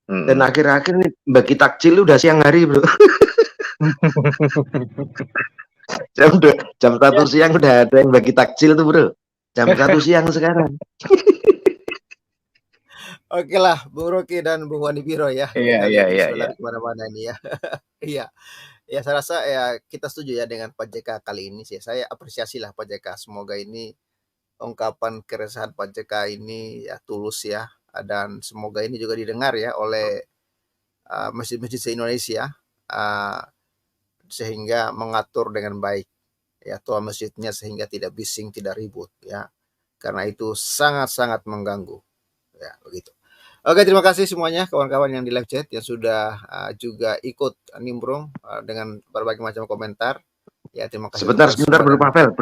Dan akhir-akhir nih bagi takjil udah siang hari bro. jam 1 siang udah ada yang bagi takjil tuh bro. Jam 1 siang sekarang. Oke lah, Bung Rocky dan Bung Wani Biro ya. Iya. Kemana-mana ini ya. Iya. Ya saya rasa ya kita setuju ya dengan Pak JK kali ini sih. Saya apresiasi lah Pak JK. Semoga ini ungkapan keresahan Pak JK ini ya tulus ya. Dan semoga ini juga didengar ya oleh masjid-masjid se-Indonesia. Sehingga mengatur dengan baik ya tua masjidnya sehingga tidak bising, tidak ribut ya. Karena itu sangat-sangat mengganggu. Ya, begitu. Oke, terima kasih semuanya kawan-kawan yang di live chat yang sudah juga ikut nimbrung dengan berbagai macam komentar. Ya, terima kasih. Sebentar Bro Pavel,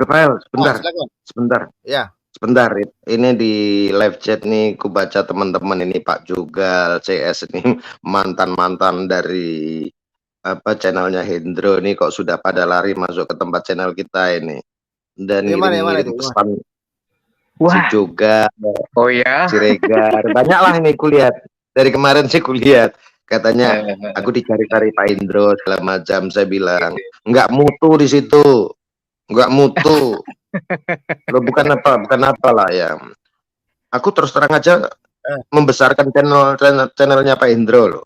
sebentar. Ya. Sebentar, ini di live chat nih ku baca teman-teman ini Pak Jugal, CS ini mantan-mantan dari channelnya Hendro nih kok sudah pada lari masuk ke tempat channel kita ini. Dan ngirim pesan. Si Juga, oh ya, si Regar, banyak lah ini kulihat. Dari kemarin sih kulihat, katanya aku dicari-cari Pak Indro segala macam. Saya bilang nggak mutu di situ, nggak mutu. Lo bukan apa lah ya. Aku terus terang aja membesarkan channelnya Pak Indro loh.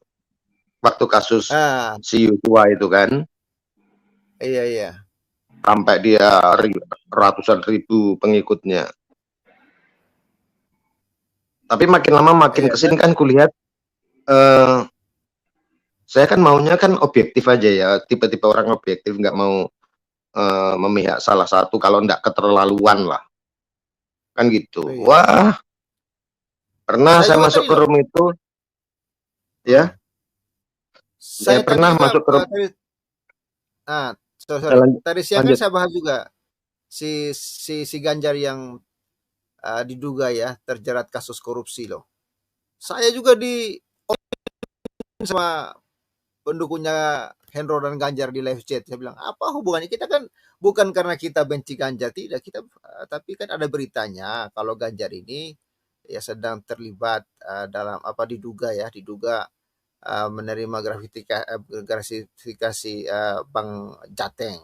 Waktu kasus si Yusua itu kan. Iya. Sampai dia ratusan ribu pengikutnya. Tapi makin lama makin Iya, kesini kan kulihat, saya kan maunya kan objektif aja ya, tipe-tipe orang objektif, nggak mau memihak salah satu kalau nggak keterlaluan lah, kan gitu. iya. Wah, pernah Saya saya juga masuk tadi ke loh. room itu, ya, saya Saya tadi pernah juga masuk ke room, tadi sorry, ya, sorry. lanjut, Tadi siang kan lanjut. saya bahas juga si Ganjar yang diduga ya terjerat kasus korupsi loh. Saya juga di sama pendukungnya Hendro dan Ganjar di live chat. Saya bilang, apa hubungannya? Kita kan bukan karena kita benci Ganjar, tidak. Kita tapi kan ada beritanya kalau Ganjar ini ya sedang terlibat dalam apa diduga menerima gratifikasi Bang Jateng.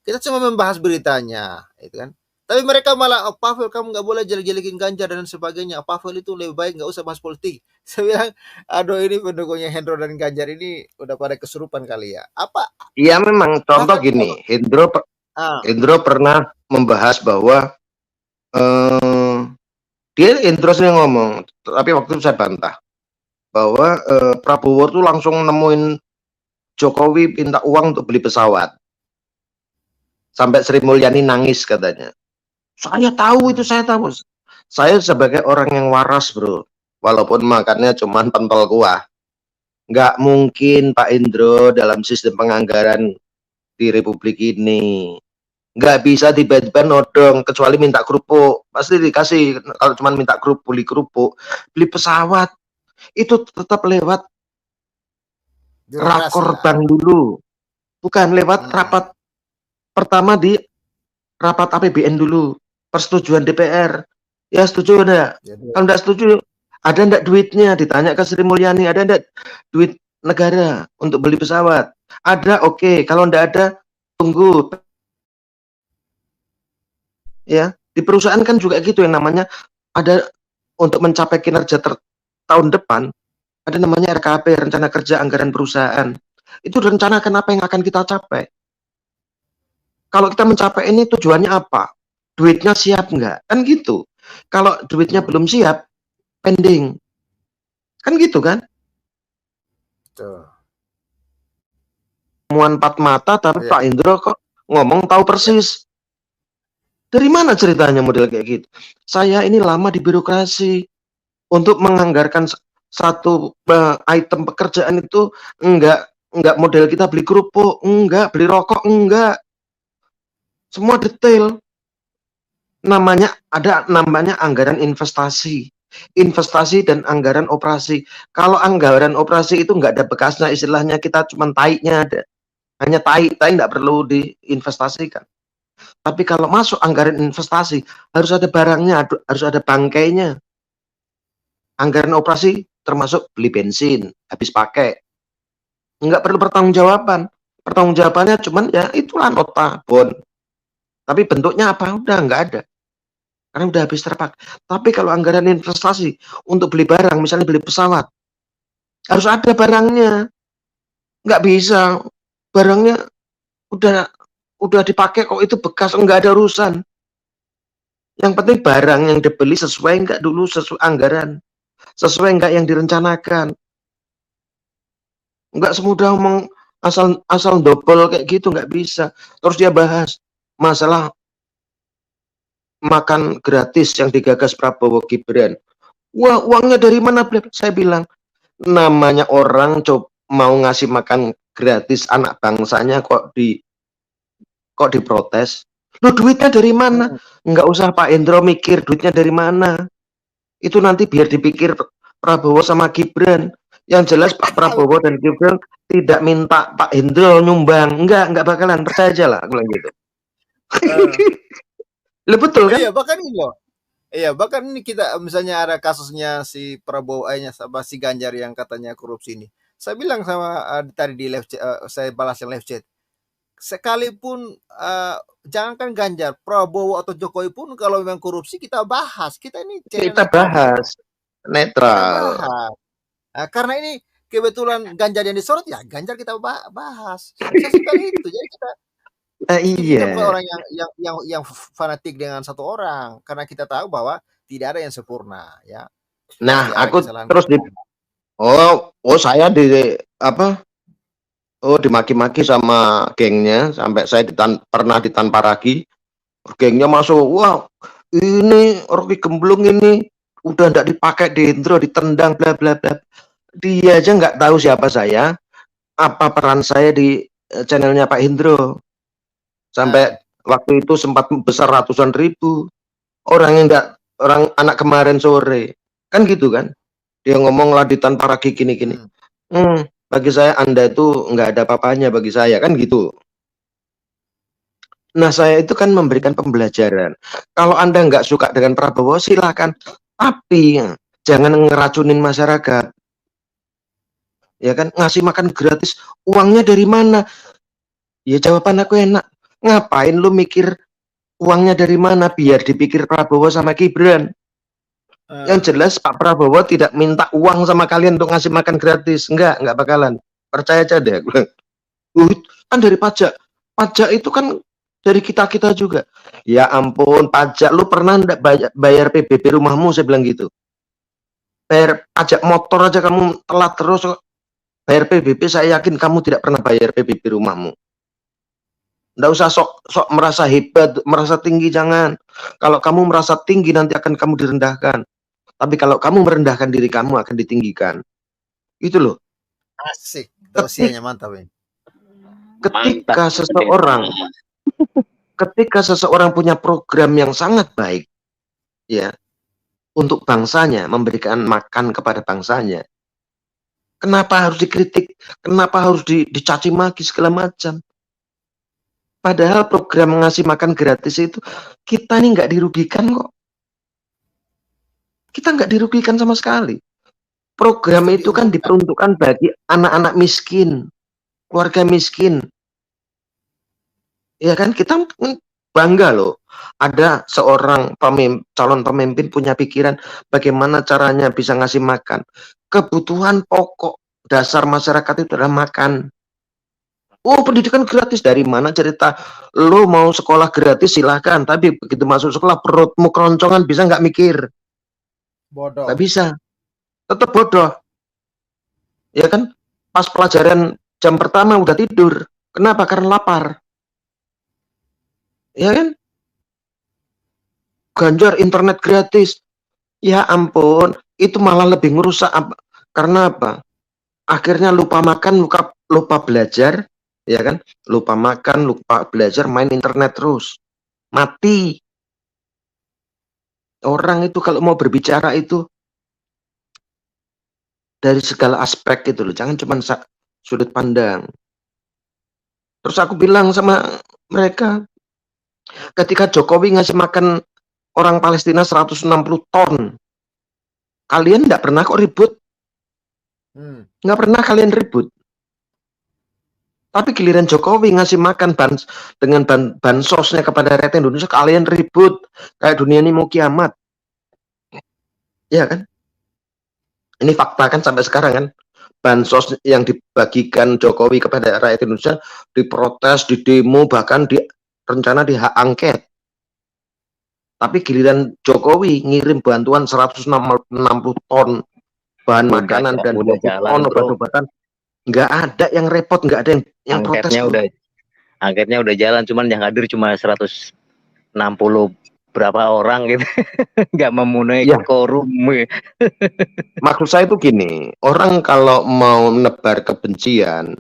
Kita cuma membahas beritanya, itu kan. Tapi mereka malah, Pavel kamu nggak boleh jelek-jelekin Ganjar dan sebagainya. Pavel itu lebih baik nggak usah bahas politik. Saya bilang, aduh ini pendukungnya Hendro dan Ganjar ini udah pada kesurupan kali ya. Apa? Iya memang, contoh Bahkan gini, ah, Hendro pernah membahas bahwa Hendro sendiri ngomong, tapi waktu itu saya bantah bahwa Prabowo tuh langsung nemuin Jokowi minta uang untuk beli pesawat. Sampai Sri Mulyani nangis katanya. Saya tahu itu, saya tahu. Saya sebagai orang yang waras, bro. Walaupun makannya cuma pentol kuah. Nggak mungkin Pak Indro dalam sistem penganggaran di Republik ini. Nggak bisa tiba-tiba nodong, kecuali minta kerupuk. Pasti dikasih, kalau cuma minta kerupuk, beli pesawat. Itu tetap lewat birokrasi rakor lah. bank dulu. Bukan lewat rapat pertama di rapat APBN dulu, persetujuan DPR. Ya setuju enggak? Kalau enggak setuju, ada enggak duitnya? Ditanya ke Sri Mulyani, ada enggak duit negara untuk beli pesawat? Ada, oke. Kalau enggak ada, tunggu. Ya, di perusahaan kan juga gitu, yang namanya ada untuk mencapai kinerja tahun depan, ada namanya RKP, rencana kerja anggaran perusahaan. Itu rencanakan apa yang akan kita capai. Kalau kita mencapai ini tujuannya apa? Duitnya siap nggak? Kan gitu. Kalau duitnya belum siap, pending. Kan gitu kan? Tuh. Muan empat mata, tapi Iya. Pak Indro kok ngomong tahu persis. Dari mana ceritanya model kayak gitu? Saya ini lama di birokrasi. Untuk menganggarkan satu item pekerjaan itu enggak model kita beli kerupuk, enggak beli rokok, enggak. Semua detail. Namanya anggaran investasi dan anggaran operasi. Kalau anggaran operasi itu nggak ada bekasnya, istilahnya kita cuma taiknya ada, hanya taik nggak perlu diinvestasikan. Tapi kalau masuk anggaran investasi harus ada barangnya, harus ada bangkainya. Anggaran operasi termasuk beli bensin habis pakai, nggak perlu pertanggungjawaban. Pertanggungjawabannya cuman ya itulah nota bon. Tapi bentuknya apa? Udah nggak ada. Karena udah habis terpakai. Tapi kalau anggaran investasi untuk beli barang, misalnya beli pesawat, harus ada barangnya. Nggak bisa barangnya udah dipakai kok itu bekas, nggak ada urusan. Yang penting barang yang dibeli sesuai nggak dulu, sesuai anggaran, sesuai nggak yang direncanakan. Nggak semudah ngomong asal double kayak gitu, nggak bisa. Terus dia bahas masalah makan gratis yang digagas Prabowo Gibran. Wah, uangnya dari mana? Saya bilang, namanya orang mau ngasih makan gratis anak bangsanya kok diprotes. Lu duitnya dari mana? Nggak usah Pak Hendro mikir duitnya dari mana. Itu nanti biar dipikir Prabowo sama Gibran. Yang jelas Pak Prabowo dan Gibran tidak minta Pak Hendro nyumbang. Enggak bakalan, percaya aja lah, aku bilang gitu. Betul kan? Iya, bahkan ini loh. Iya, bahkan ini kita misalnya ada kasusnya si Prabowo sama si Ganjar yang katanya korupsi ini. Saya bilang sama tadi di live chat, saya balas yang live chat. Sekalipun jangankan Ganjar, Prabowo atau Jokowi pun kalau memang korupsi kita bahas. Kita ini Kita bahas netral. Karena ini kebetulan Ganjar yang disorot ya Ganjar kita bahas. Sesimpel itu. Jadi kita iya. bukan orang yang fanatik dengan satu orang, karena kita tahu bahwa tidak ada yang sempurna ya. Nah, Pasti ada aku kesalahan. terus saya dimaki-maki sama gengnya sampai saya pernah ditanparaki. Gengnya masuk, wah ini Rocky Gemblung ini udah nggak dipakai di intro, ditendang bla bla bla. Dia aja nggak tahu siapa saya, apa peran saya di channelnya Pak Hendro. Sampai waktu itu sempat besar ratusan ribu orang anak kemarin sore kan gitu kan, dia ngomong lah ditanparaki gini-gini. Bagi saya Anda itu nggak ada apa-apanya bagi saya kan gitu. Nah, saya itu kan memberikan pembelajaran. Kalau Anda nggak suka dengan Prabowo, silakan. Tapi jangan ngeracunin masyarakat. Ya kan, ngasih makan gratis, uangnya dari mana? Ya jawaban aku enak. Ngapain lu mikir uangnya dari mana? Biar dipikir Prabowo sama Gibran. Yang jelas Pak Prabowo tidak minta uang sama kalian untuk ngasih makan gratis. Enggak bakalan. Percaya aja deh. Kan dari pajak. Pajak itu kan dari kita-kita juga. Ya ampun, pajak lu pernah enggak bayar PBB rumahmu? Saya bilang gitu. Bayar pajak motor aja kamu telat terus. Bayar PBB saya yakin kamu tidak pernah bayar PBB rumahmu. Enggak usah sok merasa hebat, merasa tinggi, jangan. Kalau kamu merasa tinggi nanti akan kamu direndahkan. Tapi kalau kamu merendahkan diri kamu akan ditinggikan. Itu loh. Asik, tausiahnya mantap ini. Ketika seseorang punya program yang sangat baik ya untuk bangsanya, memberikan makan kepada bangsanya, kenapa harus dikritik, kenapa harus dicaci maki segala macam? Padahal program ngasih makan gratis itu kita nih nggak dirugikan kok, kita nggak dirugikan sama sekali. Program itu kan diperuntukkan bagi anak-anak miskin, keluarga miskin. Ya kan, kita bangga loh ada seorang calon pemimpin punya pikiran bagaimana caranya bisa ngasih makan. Kebutuhan pokok dasar masyarakat itu adalah makan. Oh, pendidikan gratis, dari mana cerita? Lo mau sekolah gratis silahkan, tapi begitu masuk sekolah perutmu keroncongan, bisa nggak mikir? Bodoh. Nggak bisa, tetap bodoh. Ya kan, pas pelajaran jam pertama udah tidur. Kenapa? Karena lapar. Ya kan? Ganjar internet gratis. Ya ampun, itu malah lebih ngerusak. Karena apa? Akhirnya lupa makan, lupa belajar, ya kan? Lupa makan, lupa belajar, main internet terus. Mati. Orang itu kalau mau berbicara itu dari segala aspek gitu loh. Jangan cuma sudut pandang. Terus aku bilang sama mereka, ketika Jokowi ngasih makan orang Palestina 160 ton, kalian nggak pernah kok ribut. Nggak pernah kalian ribut. Tapi giliran Jokowi ngasih makan dengan bansosnya kepada rakyat Indonesia, kalian ribut. Kayak dunia ini mau kiamat. Ya kan? Ini fakta kan sampai sekarang kan. Bansos yang dibagikan Jokowi kepada rakyat Indonesia diprotes, didemo, bahkan rencana dihak angket. Tapi giliran Jokowi ngirim bantuan 160 ton bahan makanan dan 20 ton obat-obatan, nggak ada yang repot, nggak ada yang protes. Angketnya udah jalan, cuman yang hadir cuma 160 berapa orang gitu. Nggak memenuhi quorum. Maksud saya itu gini, orang kalau mau menebar kebencian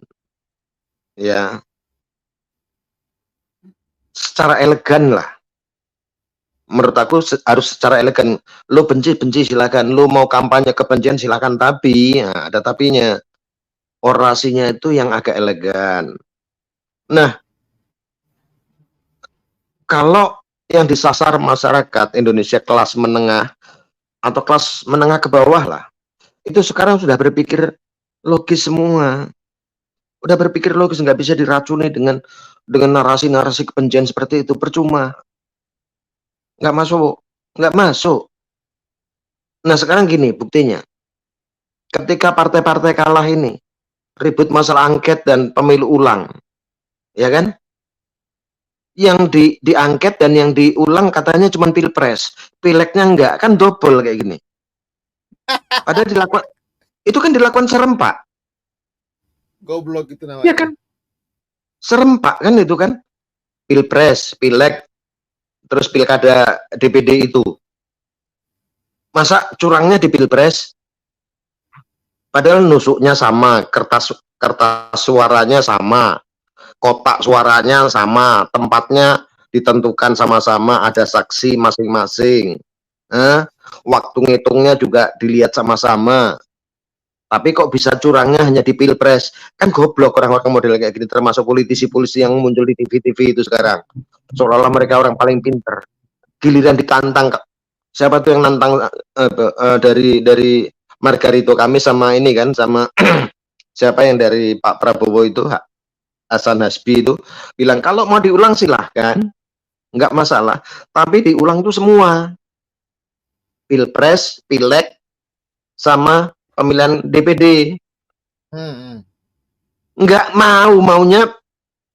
ya secara elegan lah. Menurut aku harus secara elegan. Lo benci silakan, lo mau kampanye kebencian silakan, tapi ada tapinya. Orasinya itu yang agak elegan. Nah, kalau yang disasar masyarakat Indonesia kelas menengah atau kelas menengah ke bawah lah, itu sekarang sudah berpikir logis semua. Udah berpikir logis, nggak bisa diracuni dengan narasi-narasi kebencian seperti itu, percuma. Nggak masuk. Nah sekarang gini buktinya, ketika partai-partai kalah ini ribut masalah angket dan pemilu ulang, ya kan? Yang diangket dan yang diulang katanya cuma pilpres, pileknya enggak, kan double kayak gini. Padahal itu kan dilakukan serempak. Goblok itu namanya. Iya kan? Serempak kan itu kan. Pilpres, Pileg, terus pilkada DPD itu. Masa curangnya di Pilpres? Padahal nusuknya sama, kertas suaranya sama, kotak suaranya sama, tempatnya ditentukan sama-sama, ada saksi masing-masing. Waktu ngitungnya juga dilihat sama-sama. Tapi kok bisa curangnya hanya di Pilpres? Kan goblok orang-orang model kayak gini, termasuk politisi-politisi yang muncul di TV-TV itu sekarang. Seolah-olah mereka orang paling pinter. Giliran ditantang, siapa tuh yang nantang dari Margarito Kamis sama ini kan, sama siapa yang dari Pak Prabowo itu, Hasan Hasbi itu, bilang kalau mau diulang silahkan, nggak masalah. Tapi diulang tuh semua. Pilpres, Pileg, sama pemilihan DPD. Nggak maunya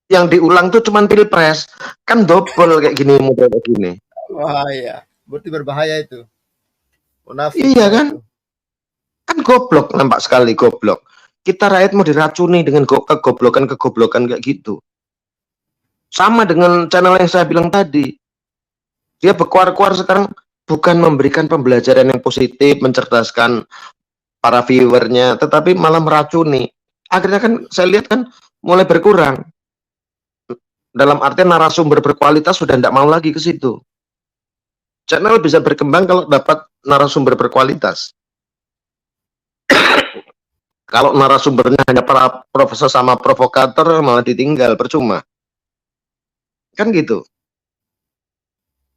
yang diulang tuh cuman Pilpres. Kan double kayak gini, model kayak gini. Wah ya, berarti berbahaya itu. Munafik Iya kan? itu. Kan goblok, nampak sekali goblok. Kita rakyat mau diracuni dengan kegoblokan kayak gitu. Sama dengan channel yang saya bilang tadi. Dia berkuar-kuar sekarang bukan memberikan pembelajaran yang positif, mencerdaskan para viewernya, tetapi malah meracuni. Akhirnya kan saya lihat kan mulai berkurang. Dalam artian narasumber berkualitas sudah tidak mau lagi ke situ. Channel bisa berkembang kalau dapat narasumber berkualitas. Kalau narasumbernya hanya para profesor sama provokator, malah ditinggal, percuma. Kan gitu.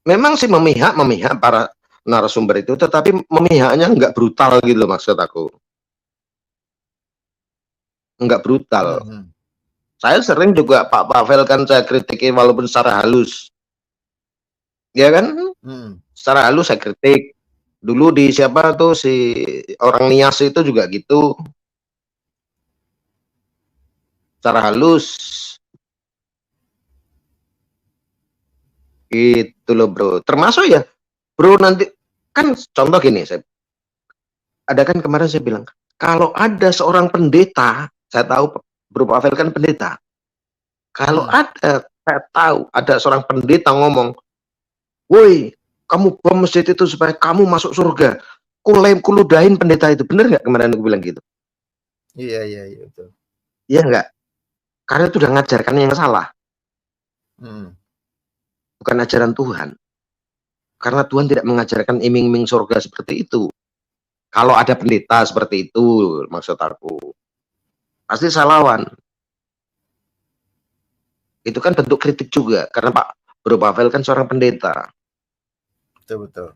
Memang sih memihak para narasumber itu, tetapi memihaknya nggak brutal gitu maksud aku. Nggak brutal. Saya sering juga Pak Pavel kan saya kritiki walaupun secara halus. Ya kan? Secara halus saya kritik. Dulu di siapa tuh si orang Nias itu juga gitu. Secara halus. Gitu loh bro. Termasuk ya bro nanti kan contoh gini, ada kan kemarin saya bilang kalau ada seorang pendeta, saya tahu Bro Pavel kan pendeta. Kalau saya tahu ada seorang pendeta ngomong, woi kamu bom masjid itu supaya kamu masuk surga, kuludahin pendeta itu, bener nggak kemarin aku bilang gitu? Iya betul. Iya nggak? Karena itu udah ngajarkan yang salah. Bukan ajaran Tuhan. Karena Tuhan tidak mengajarkan iming-iming surga seperti itu. Kalau ada pendeta seperti itu, maksud aku, pasti saya lawan. Itu kan bentuk kritik juga, karena Pak Bro Pavel kan seorang pendeta. Betul.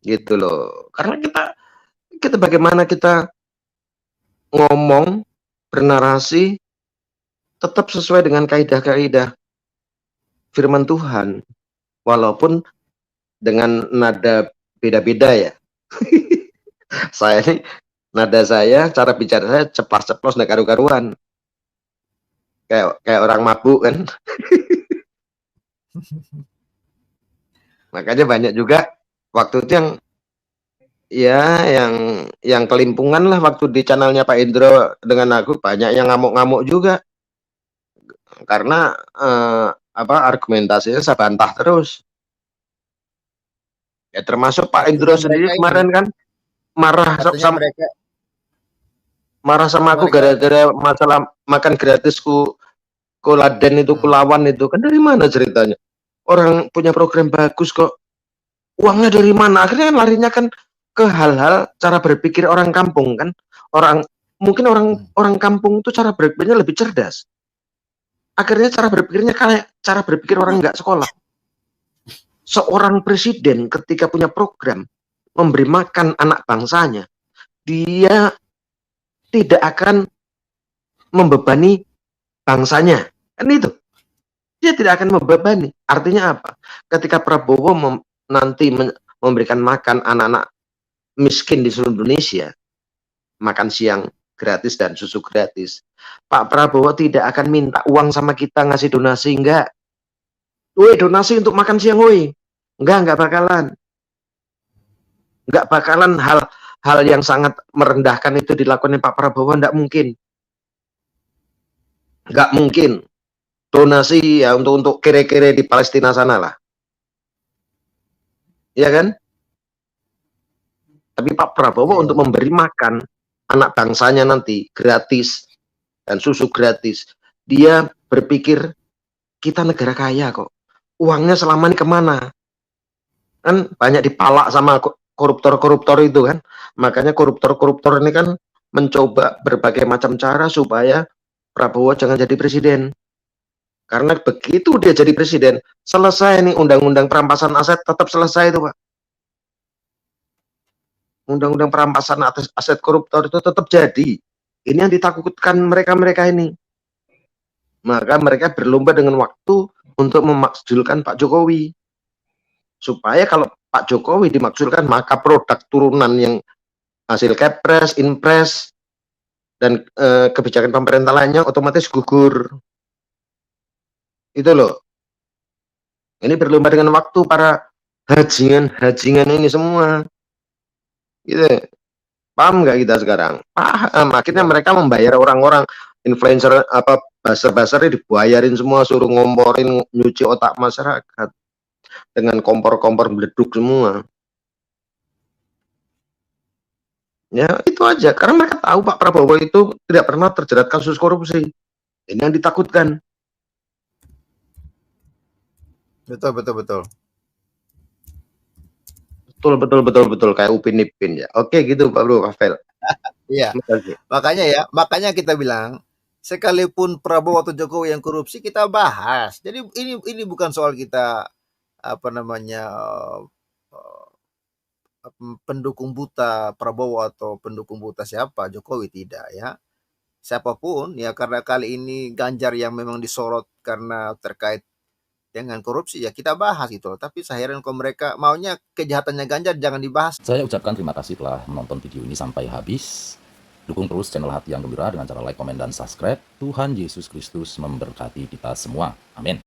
Gitu loh. Karena kita bagaimana kita ngomong, bernarasi, tetap sesuai dengan kaidah-kaidah firman Tuhan. Walaupun dengan nada beda-beda ya. Saya ini nada saya, cara bicara saya ceplas-ceplos nggak karu-karuan. Kayak orang mabuk kan. Makanya banyak juga waktu itu yang kelimpungan lah waktu di channelnya Pak Indro dengan aku, banyak yang ngamuk-ngamuk juga. Karena argumentasinya saya bantah terus. Ya termasuk Pak Indro sendiri kemarin kan marah sama aku gara-gara masalah makan gratisku koladen itu, kulawan itu. Kan dari mana ceritanya? Orang punya program bagus kok, uangnya dari mana? Akhirnya larinya kan ke hal-hal cara berpikir orang kampung kan. Mungkin orang kampung itu cara berpikirnya lebih cerdas. Akhirnya cara berpikirnya kayak cara berpikir orang nggak sekolah. Seorang presiden ketika punya program memberi makan anak bangsanya, dia tidak akan membebani bangsanya. Kan itu. Dia tidak akan membebani. Artinya apa? Ketika Prabowo nanti memberikan makan anak-anak miskin di seluruh Indonesia, makan siang gratis dan susu gratis, Pak Prabowo tidak akan minta uang sama kita ngasih donasi, enggak. Woi, donasi untuk makan siang, woi. Enggak bakalan. Enggak bakalan hal yang sangat merendahkan itu dilakukan Pak Prabowo? Enggak mungkin. Enggak mungkin. Donasi ya untuk kere-kere di Palestina sana lah. Iya kan? Tapi Pak Prabowo untuk memberi makan anak bangsanya nanti gratis dan susu gratis. Dia berpikir kita negara kaya kok. Uangnya selama ini kemana? Kan banyak dipalak sama koruptor-koruptor itu kan. Makanya koruptor-koruptor ini kan mencoba berbagai macam cara supaya Prabowo jangan jadi presiden. Karena begitu dia jadi presiden, selesai nih undang-undang perampasan aset, tetap selesai itu Pak. Undang-undang perampasan aset koruptor itu tetap jadi. Ini yang ditakutkan mereka-mereka ini. Maka mereka berlomba dengan waktu untuk memakzulkan Pak Jokowi. Supaya kalau Pak Jokowi dimakzulkan, maka produk turunan yang hasil Kepres, Inpres, dan kebijakan pemerintah lainnya otomatis gugur. Itu loh. Ini berlomba dengan waktu para hajingan ini semua. Gitu. Paham nggak kita sekarang? Paham. Akhirnya mereka membayar orang-orang influencer apa buzzer-buzzernya dibayarin semua, suruh ngomporin, nyuci otak masyarakat dengan kompor-kompor meleduk semua. Ya itu aja. Karena mereka tahu Pak Prabowo itu tidak pernah terjerat kasus korupsi. Ini yang ditakutkan. Betul, betul, betul. Betul kayak Upin Ipin ya. Oke gitu Pak Bro Rafael. Iya. Makanya kita bilang sekalipun Prabowo atau Jokowi yang korupsi kita bahas. Jadi ini bukan soal kita apa namanya pendukung buta Prabowo atau pendukung buta siapa Jokowi, tidak ya. Siapapun ya, karena kali ini Ganjar yang memang disorot karena terkait dengan korupsi ya kita bahas gitu. Tapi saya heran kalau mereka maunya kejahatannya Ganjar jangan dibahas. Saya ucapkan terima kasih telah menonton video ini sampai habis. Dukung terus channel Hati yang Gembira dengan cara like, komen, dan subscribe. Tuhan Yesus Kristus memberkati kita semua. Amin.